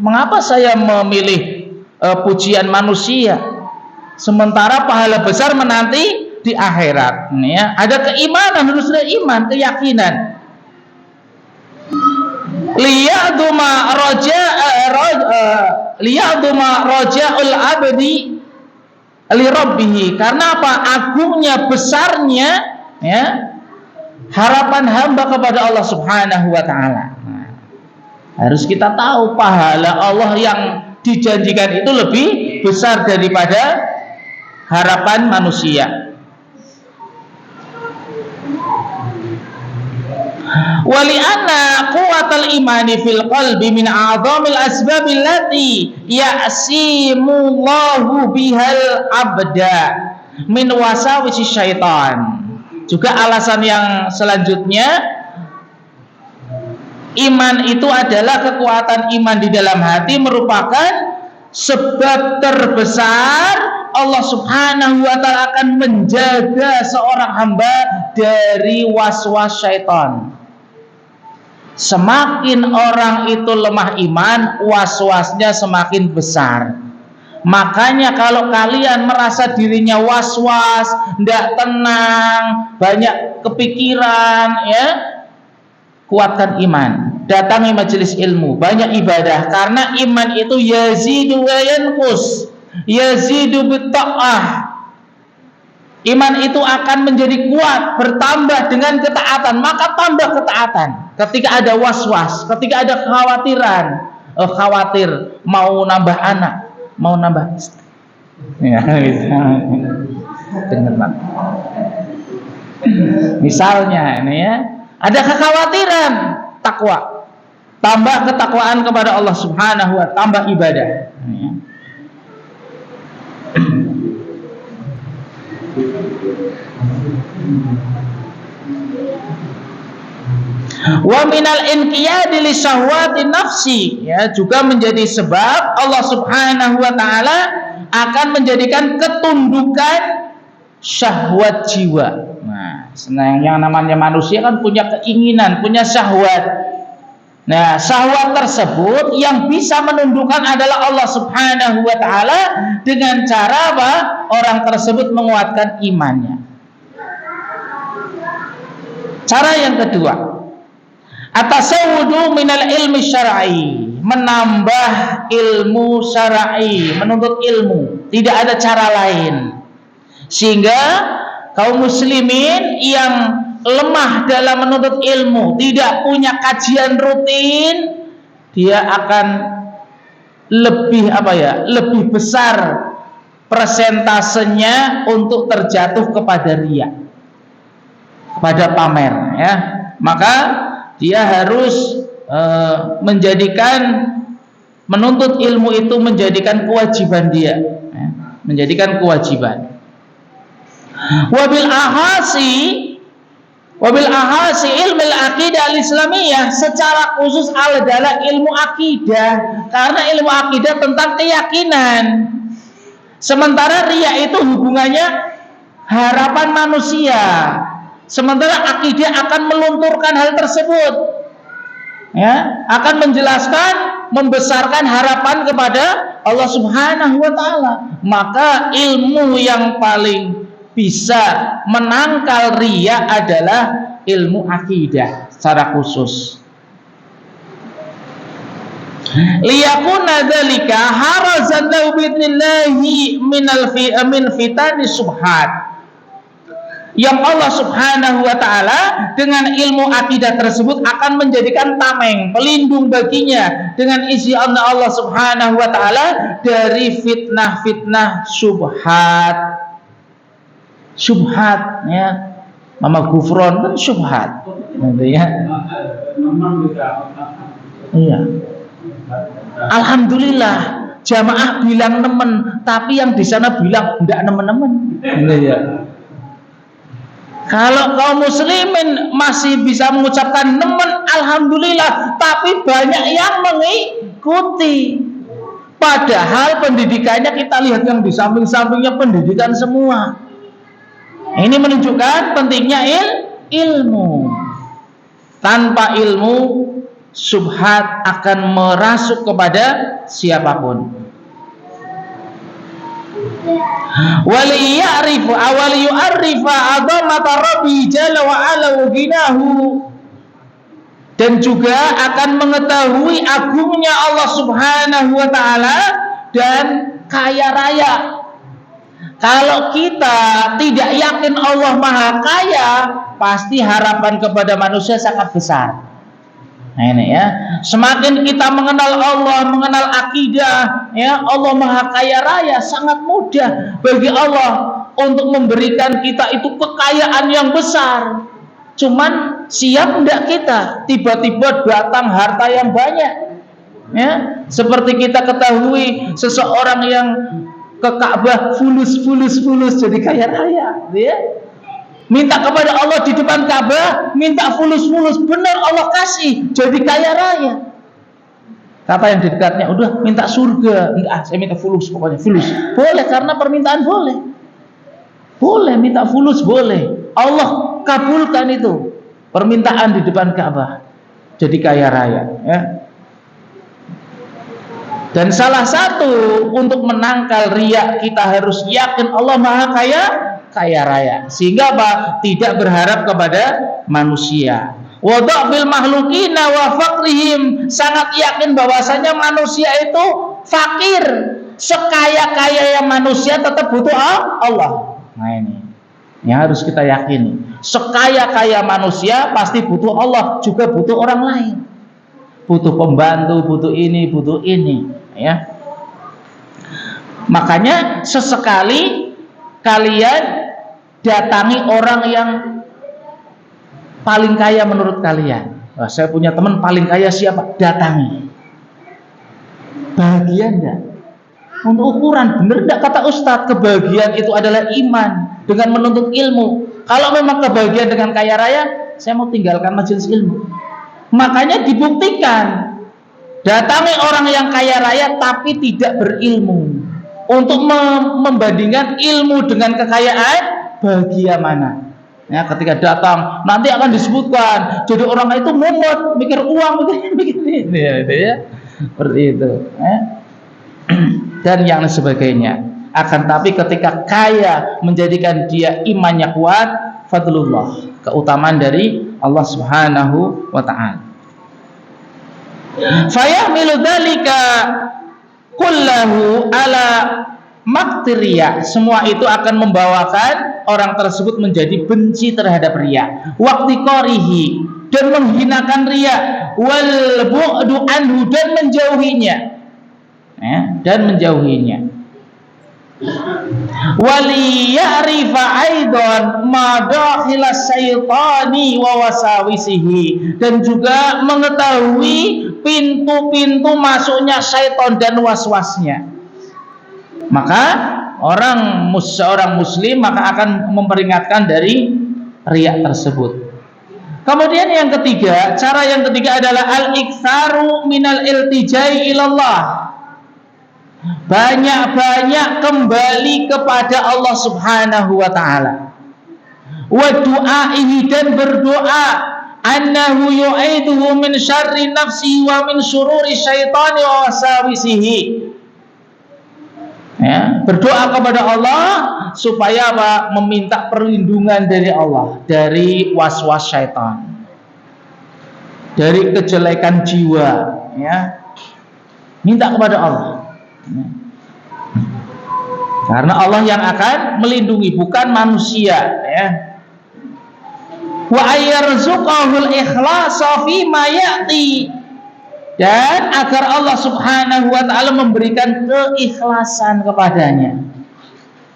Mengapa saya memilih pujian manusia, sementara pahala besar menanti di akhirat? Ya, ada keimanan, harus ada iman, keyakinan. Liya'duma raja'ul abdi li rabbih. Karena apa? Agungnya, besarnya, ya, harapan hamba kepada Allah Subhanahu wa taala. Harus kita tahu pahala Allah yang dijanjikan itu lebih besar daripada harapan manusia. Wali'anna quwwatal imani fil qalbi min a'zamil asbabil lati ya'simullahu bihal abda min wasawisi syaitan. Juga alasan yang selanjutnya, iman itu adalah kekuatan iman di dalam hati merupakan sebab terbesar Allah Subhanahu wa ta'ala akan menjaga seorang hamba dari was-was syaitan. Semakin orang itu lemah iman, was-wasnya semakin besar. Makanya kalau kalian merasa dirinya was-was, tidak tenang, banyak kepikiran, ya, kuatkan iman. Datangi majelis ilmu, banyak ibadah, karena iman itu yazidu wa yanqus, yazidu bitta'ah. Iman itu akan menjadi kuat, bertambah dengan ketaatan, maka tambah ketaatan. Ketika ada was-was, ketika ada kekhawatiran, khawatir mau nambah anak, mau nambah istri, ya, dengar. Misalnya ini, ya, ada kekhawatiran, takwa, tambah ketakwaan kepada Allah Subhanahu wa ta'ala, tambah ibadah, ya. Wa minal inqiyadi li syahwati nafsi, ya, juga menjadi sebab Allah Subhanahu wa taala akan menjadikan ketundukan syahwat jiwa. Nah, yang namanya manusia kan punya keinginan, punya syahwat. Nah, syahwat tersebut yang bisa menundukkan adalah Allah Subhanahu wa taala dengan cara apa? Orang tersebut menguatkan imannya. Cara yang kedua, atasawudu minal ilmi syar'i, menambah ilmu syar'i, menuntut ilmu, tidak ada cara lain. Sehingga kaum muslimin yang lemah dalam menuntut ilmu, tidak punya kajian rutin, dia akan lebih lebih besar persentasenya untuk terjatuh kepada riya, kepada pamer, ya. Maka dia harus menjadikan menuntut ilmu itu menjadikan kewajiban dia, ya, menjadikan kewajiban. Wabil ahasi ilmu akidah al-islamiyah, secara khusus adalah ilmu akidah, karena ilmu akidah tentang keyakinan. Sementara riya itu hubungannya harapan manusia, sementara akidah akan melunturkan hal tersebut, ya, akan menjelaskan, membesarkan harapan kepada Allah Subhanahu wa taala. Maka ilmu yang paling bisa menangkal riya adalah ilmu akidah secara khusus. Liyakuna dzalika harazan lahu bi'idnillahi min fitani subhat. Yang Allah Subhanahu wa taala dengan ilmu akidah tersebut akan menjadikan tameng, pelindung baginya dengan izin Allah Subhanahu wa taala dari fitnah-fitnah subhat. Subhat, ya, Mama Gufron kan subhat, gitu, ya. Iya. Alhamdulillah jamaah bilang nemen, tapi yang di sana bilang enggak nemen-nemen. Iya. Kalau kaum muslimin masih bisa mengucapkan nemen, alhamdulillah, tapi banyak yang mengikuti. Padahal pendidikannya kita lihat yang di samping-sampingnya pendidikan semua. Ini menunjukkan pentingnya ilmu. Tanpa ilmu, syubhat akan merasuk kepada siapapun. Waliyu'arifa azamata rabbi jalla wa ala ginahu, dan juga akan mengetahui agungnya Allah Subhanahu wa taala dan kaya raya. Kalau kita tidak yakin Allah Maha Kaya, pasti harapan kepada manusia sangat besar. Nah ini ya, semakin kita mengenal Allah, mengenal akidah, ya Allah Maha Kaya Raya, sangat mudah bagi Allah untuk memberikan kita itu kekayaan yang besar. Cuman siap enggak kita? Tiba-tiba datang harta yang banyak. Ya, seperti kita ketahui seseorang yang ke Ka'bah fulus jadi kaya raya, ya. Minta kepada Allah di depan Ka'bah, minta fulus, benar Allah kasih, jadi kaya raya. Kata yang di dekatnya, udah minta surga, enggak, saya minta fulus, pokoknya fulus. Boleh, karena permintaan boleh. Boleh minta fulus, boleh. Allah kabulkan itu permintaan di depan Ka'bah, jadi kaya raya, ya. Dan salah satu untuk menangkal riya, kita harus yakin Allah Maha Kaya Raya, sehingga apa? Tidak berharap kepada manusia. Wada' bil mahlukina wa faqrihim, sangat yakin bahwasanya manusia itu fakir. Sekaya-kaya yang manusia tetap butuh Allah. Nah ini yang harus kita yakini. Sekaya-kaya manusia pasti butuh Allah, juga butuh orang lain. Butuh pembantu, butuh ini, ya. Makanya sesekali kalian datangi orang yang paling kaya menurut kalian. Wah, saya punya teman paling kaya siapa? Datangi. Bahagia enggak? Untuk ukuran benar enggak kata Ustadz, kebahagiaan itu adalah iman dengan menuntut ilmu. Kalau memang kebahagiaan dengan kaya raya, saya mau tinggalkan majelis ilmu. Makanya dibuktikan, datangi orang yang kaya raya tapi tidak berilmu, untuk membandingkan ilmu dengan kekayaan, bahagia mana? Ya, ketika datang nanti akan disebutkan, jadi orang itu mumet, mikir uang, mikir ini, ya, seperti itu, ya. Dan yang sebagainya. Akan tapi ketika kaya menjadikan dia imannya kuat, fadlullah, keutamaan dari Allah Subhanahu wa ta'ala. Fayahmilu dzalika kullahu ala maqtiriya, semua itu akan membawakan orang tersebut menjadi benci terhadap riya, waqtiqarihi, dan menghinakan riya, wal bu'du anhu, dan menjauhinya, ya, dan menjauhinya. Waliya'rifa aidan madakhilas syaitani wa wasawisihi, dan juga mengetahui pintu-pintu masuknya syaitan dan waswasnya. Maka seorang muslim maka akan memperingatkan dari riya tersebut. Kemudian yang ketiga, cara yang ketiga adalah al-iktsaru minal iltijai ilallah, banyak-banyak kembali kepada Allah Subhanahu wa ta'ala, wa du'aihi, dan berdoa, annahu yu'iduhu min syarri nafsihi wa min syururi syaitani wa wasawisihi, ya, berdoa kepada Allah supaya apa? Meminta perlindungan dari Allah dari waswas syaitan, dari kejelekan jiwa, ya, minta kepada Allah. Karena Allah yang akan melindungi, bukan manusia, ya. Wa ayyarzuqahul ikhlasa fi ma ya'ti, dan agar Allah Subhanahu wa ta'ala memberikan keikhlasan kepadanya,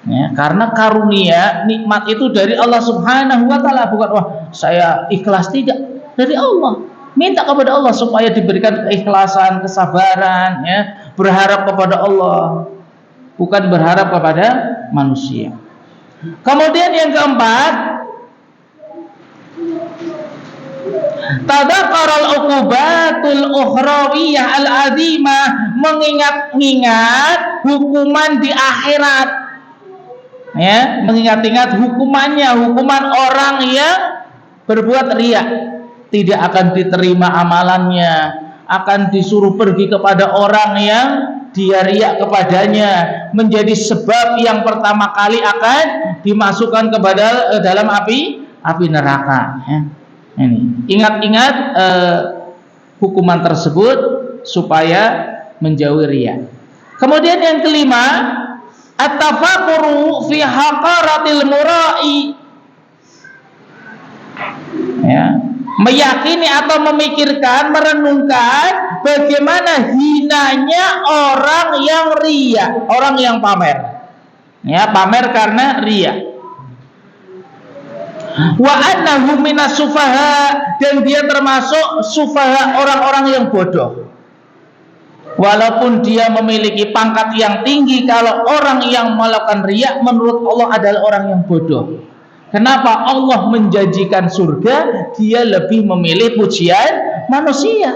ya, karena karunia nikmat itu dari Allah Subhanahu wa ta'ala, bukan wah saya ikhlas, tidak, dari Allah. Minta kepada Allah supaya diberikan keikhlasan, kesabaran, ya, berharap kepada Allah, bukan berharap kepada manusia. Kemudian yang keempat, Tadaqaral uqubatul ukhrawiyah al-azimah, mengingat-ingat hukuman di akhirat. Ya, mengingat-ingat hukumannya, hukuman orang yang berbuat riya. Tidak akan diterima amalannya, akan disuruh pergi kepada orang yang dia riya kepadanya, menjadi sebab yang pertama kali akan dimasukkan kepada dalam api neraka. Ya. Ini ingat-ingat hukuman tersebut supaya menjauhi riya. Kemudian yang kelima, at-tafakuru fi haqaratil murai. Ya, meyakini atau memikirkan, merenungkan bagaimana hinanya orang yang riya, orang yang pamer. Ya, pamer karena riya. Wa annahu minas sufaha, dan dia termasuk sufaha, orang-orang yang bodoh. Walaupun dia memiliki pangkat yang tinggi, kalau orang yang melakukan riya menurut Allah adalah orang yang bodoh. Kenapa Allah menjanjikan surga? Dia lebih memilih pujian manusia.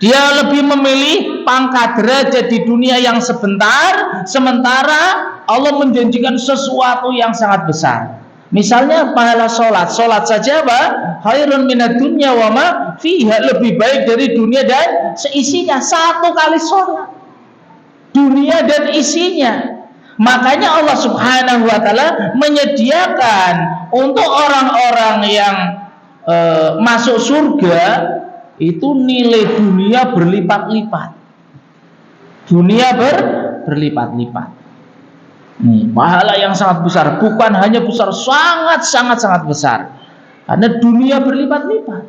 Dia lebih memilih pangkat derajat di dunia yang sebentar, sementara Allah menjanjikan sesuatu yang sangat besar. Misalnya pahala sholat saja apa? Khairun minad dunya wa ma fiha, lebih baik dari dunia dan seisinya. Satu kali sholat, dunia dan isinya. Makanya Allah Subhanahu wa taala menyediakan untuk orang-orang yang masuk surga itu nilai dunia berlipat-lipat. Dunia berlipat-lipat. Nih, pahala yang sangat besar, bukan hanya besar, sangat besar. Karena dunia berlipat-lipat.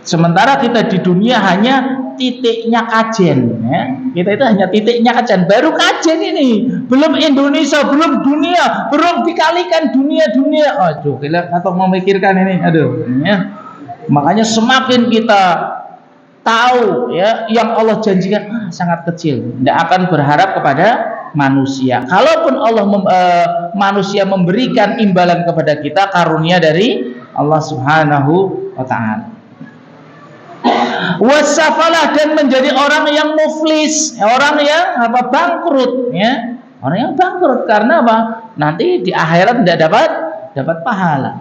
Sementara kita di dunia hanya titiknya kajen, ya. Kita itu hanya titiknya kajen, baru kajen ini, belum Indonesia, belum dunia, belum dikalikan dunia. Aduh, kita atau memikirkan ini, ya. Makanya semakin kita tahu, ya, yang Allah janjikan sangat kecil, tidak akan berharap kepada manusia. Kalaupun Allah manusia memberikan imbalan kepada kita, karunia dari Allah Subhanahu wa taala. Wasafalah, dan menjadi orang yang muflis, orang yang bangkrut, ya. Orang yang bangkrut karena apa? Nanti di akhirat tidak dapat pahala.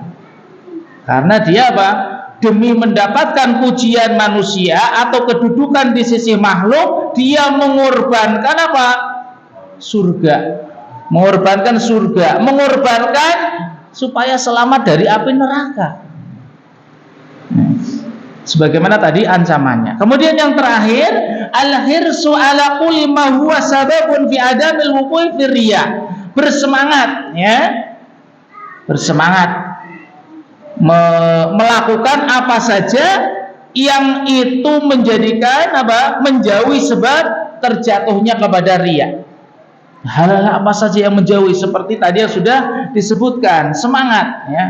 Karena dia apa? Demi mendapatkan pujian manusia atau kedudukan di sisi makhluk, dia mengorbankan apa? Surga. Mengorbankan surga, mengorbankan supaya selamat dari api neraka. Sebagaimana tadi ancamannya. Kemudian yang terakhir, al-hirsu ala kulli ma huwa sababun fi adamil wuqu'i fi riya. Bersemangat, ya. Bersemangat melakukan apa saja yang itu menjadikan apa? Menjauhi sebab terjatuhnya kepada riya. Hal-hal apa saja yang menjauhi, seperti tadi yang sudah disebutkan, semangat, ya.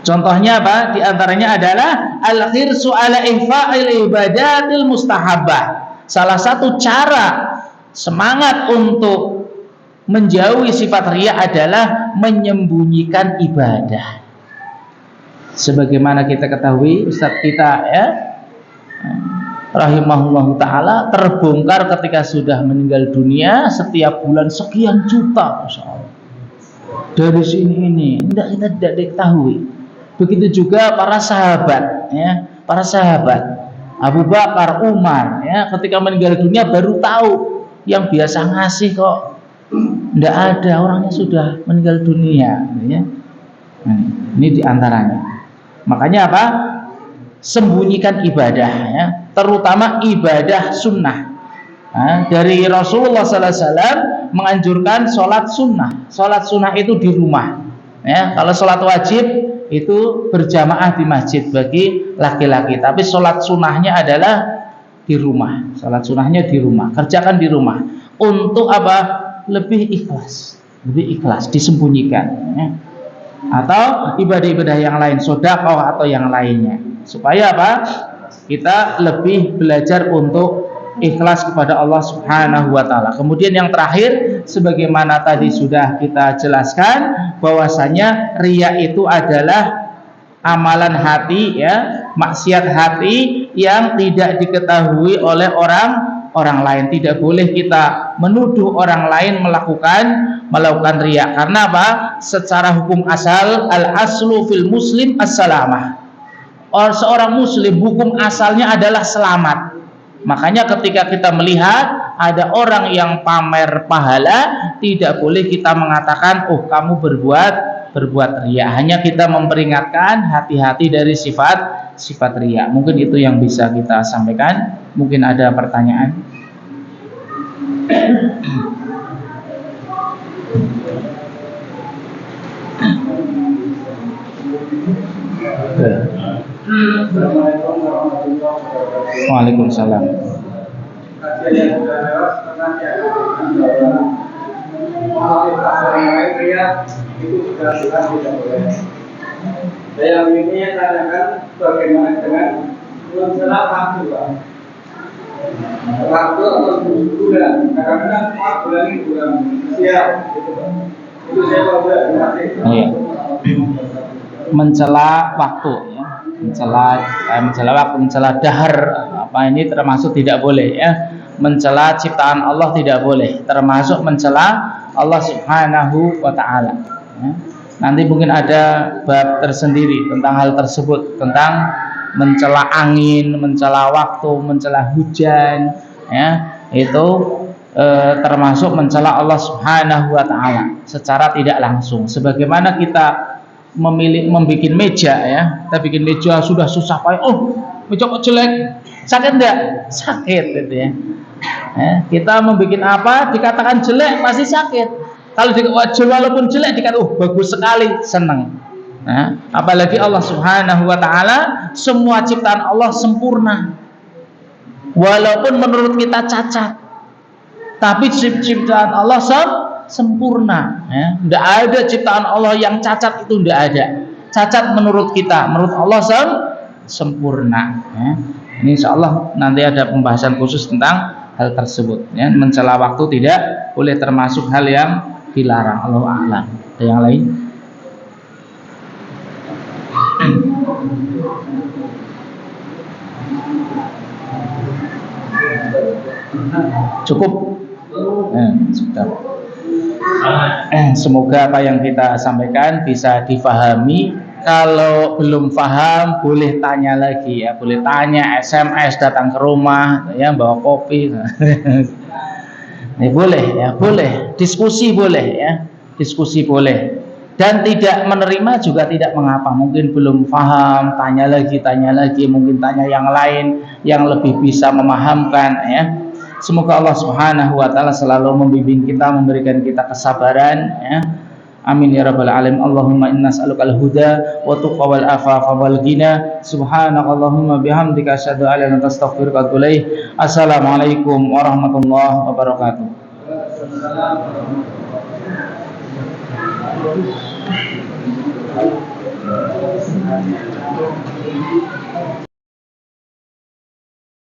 Contohnya apa? Di antaranya adalah al-khirsu ala infa'il ibadatil mustahabbah. Salah satu cara semangat untuk menjauhi sifat riya adalah menyembunyikan ibadah. Sebagaimana kita ketahui, Ustaz kita, ya, rahimahullahu ta'ala, terbongkar ketika sudah meninggal dunia, setiap bulan sekian juta, Masya Allah. Dari sini ini kita tidak diketahui. Begitu juga para sahabat, ya, para sahabat Abu Bakar, Umar, ya, ketika meninggal dunia baru tahu. Yang biasa ngasih kok tidak ada, orangnya sudah meninggal dunia, ya. Nah, ini diantaranya. Makanya apa? Sembunyikan ibadah, ya, terutama ibadah sunnah. Nah, dari Rasulullah SAW menganjurkan sholat sunnah. Sholat sunnah itu di rumah, ya. Kalau sholat wajib itu berjamaah di masjid bagi laki-laki, tapi sholat sunnahnya adalah di rumah. Sholat sunnahnya di rumah, kerjakan di rumah. Untuk apa? Lebih ikhlas, disembunyikan, ya. Atau ibadah-ibadah yang lain, sedekah atau yang lainnya, supaya apa? Kita lebih belajar untuk ikhlas kepada Allah Subhanahu wa taala. Kemudian yang terakhir, sebagaimana tadi sudah kita jelaskan, bahwasanya riya itu adalah amalan hati ya, maksiat hati yang tidak diketahui oleh orang lain. Tidak boleh kita menuduh orang lain melakukan riya. Karena apa? Secara hukum asal, al aslu fil muslim as-salamah. Seorang muslim hukum asalnya adalah selamat. Makanya ketika kita melihat ada orang yang pamer pahala, tidak boleh kita mengatakan, oh kamu berbuat riya. Hanya kita memperingatkan hati-hati dari sifat riya. Mungkin itu yang bisa kita sampaikan. Mungkin ada pertanyaan. Waalaikumsalam. Yang ini tanyakan bagaimana dengan mencela waktu, Pak. Waktu atau bulan, kadang-kadang bulan ini bulan siap, gitu, Pak. Itu saya Iya. Mencela waktu, ya. Mencela dahar, apa ini termasuk tidak boleh, ya. Mencela ciptaan Allah tidak boleh, termasuk mencela Allah Subhanahu wa Ta'ala. Ya. Nanti mungkin ada bab tersendiri tentang hal tersebut, tentang mencela angin, mencela waktu, mencela hujan, ya. Itu termasuk mencela Allah Subhanahu wa Ta'ala secara tidak langsung. Sebagaimana kita membuat meja, ya, kita bikin meja sudah susah payah, oh meja kok jelek, sakit enggak? Sakit, gitu ya. Kita membuat apa dikatakan jelek pasti sakit. Kalau walaupun jelek dikatakan bagus sekali, senang. Nah, apalagi Allah Subhanahu wa Ta'ala, semua ciptaan Allah sempurna. Walaupun menurut kita cacat, tapi ciptaan Allah sempurna, ya. Tidak ada ciptaan Allah yang cacat, itu tidak ada. Cacat menurut kita, menurut Allah sempurna, ya. Ini insya Allah nanti ada pembahasan khusus tentang hal tersebut, ya. Mencela waktu tidak boleh, termasuk hal yang dilarang. Allahu a'lam. Ada yang lain? Cukup? Sudah. Semoga apa yang kita sampaikan bisa difahami. Kalau belum paham boleh tanya lagi, ya, boleh tanya, SMS, datang ke rumah, ya, bawa kopi. Boleh, ya, boleh. Diskusi boleh, ya. Diskusi boleh. Dan tidak menerima juga tidak mengapa. Mungkin belum paham, tanya lagi, mungkin tanya yang lain yang lebih bisa memahamkan, ya. Semoga Allah Subhanahu wa Ta'ala selalu membimbing kita, memberikan kita kesabaran, ya. Amin ya rabbal alamin. Allahumma inna nas'alukal huda wa tuqa wal afafa wal ghina. Subhanakallahumma bihamdika asyhadu an la ilaha illa anta astaghfiruka wa atubu ilaik. Assalamualaikum warahmatullahi wabarakatuh.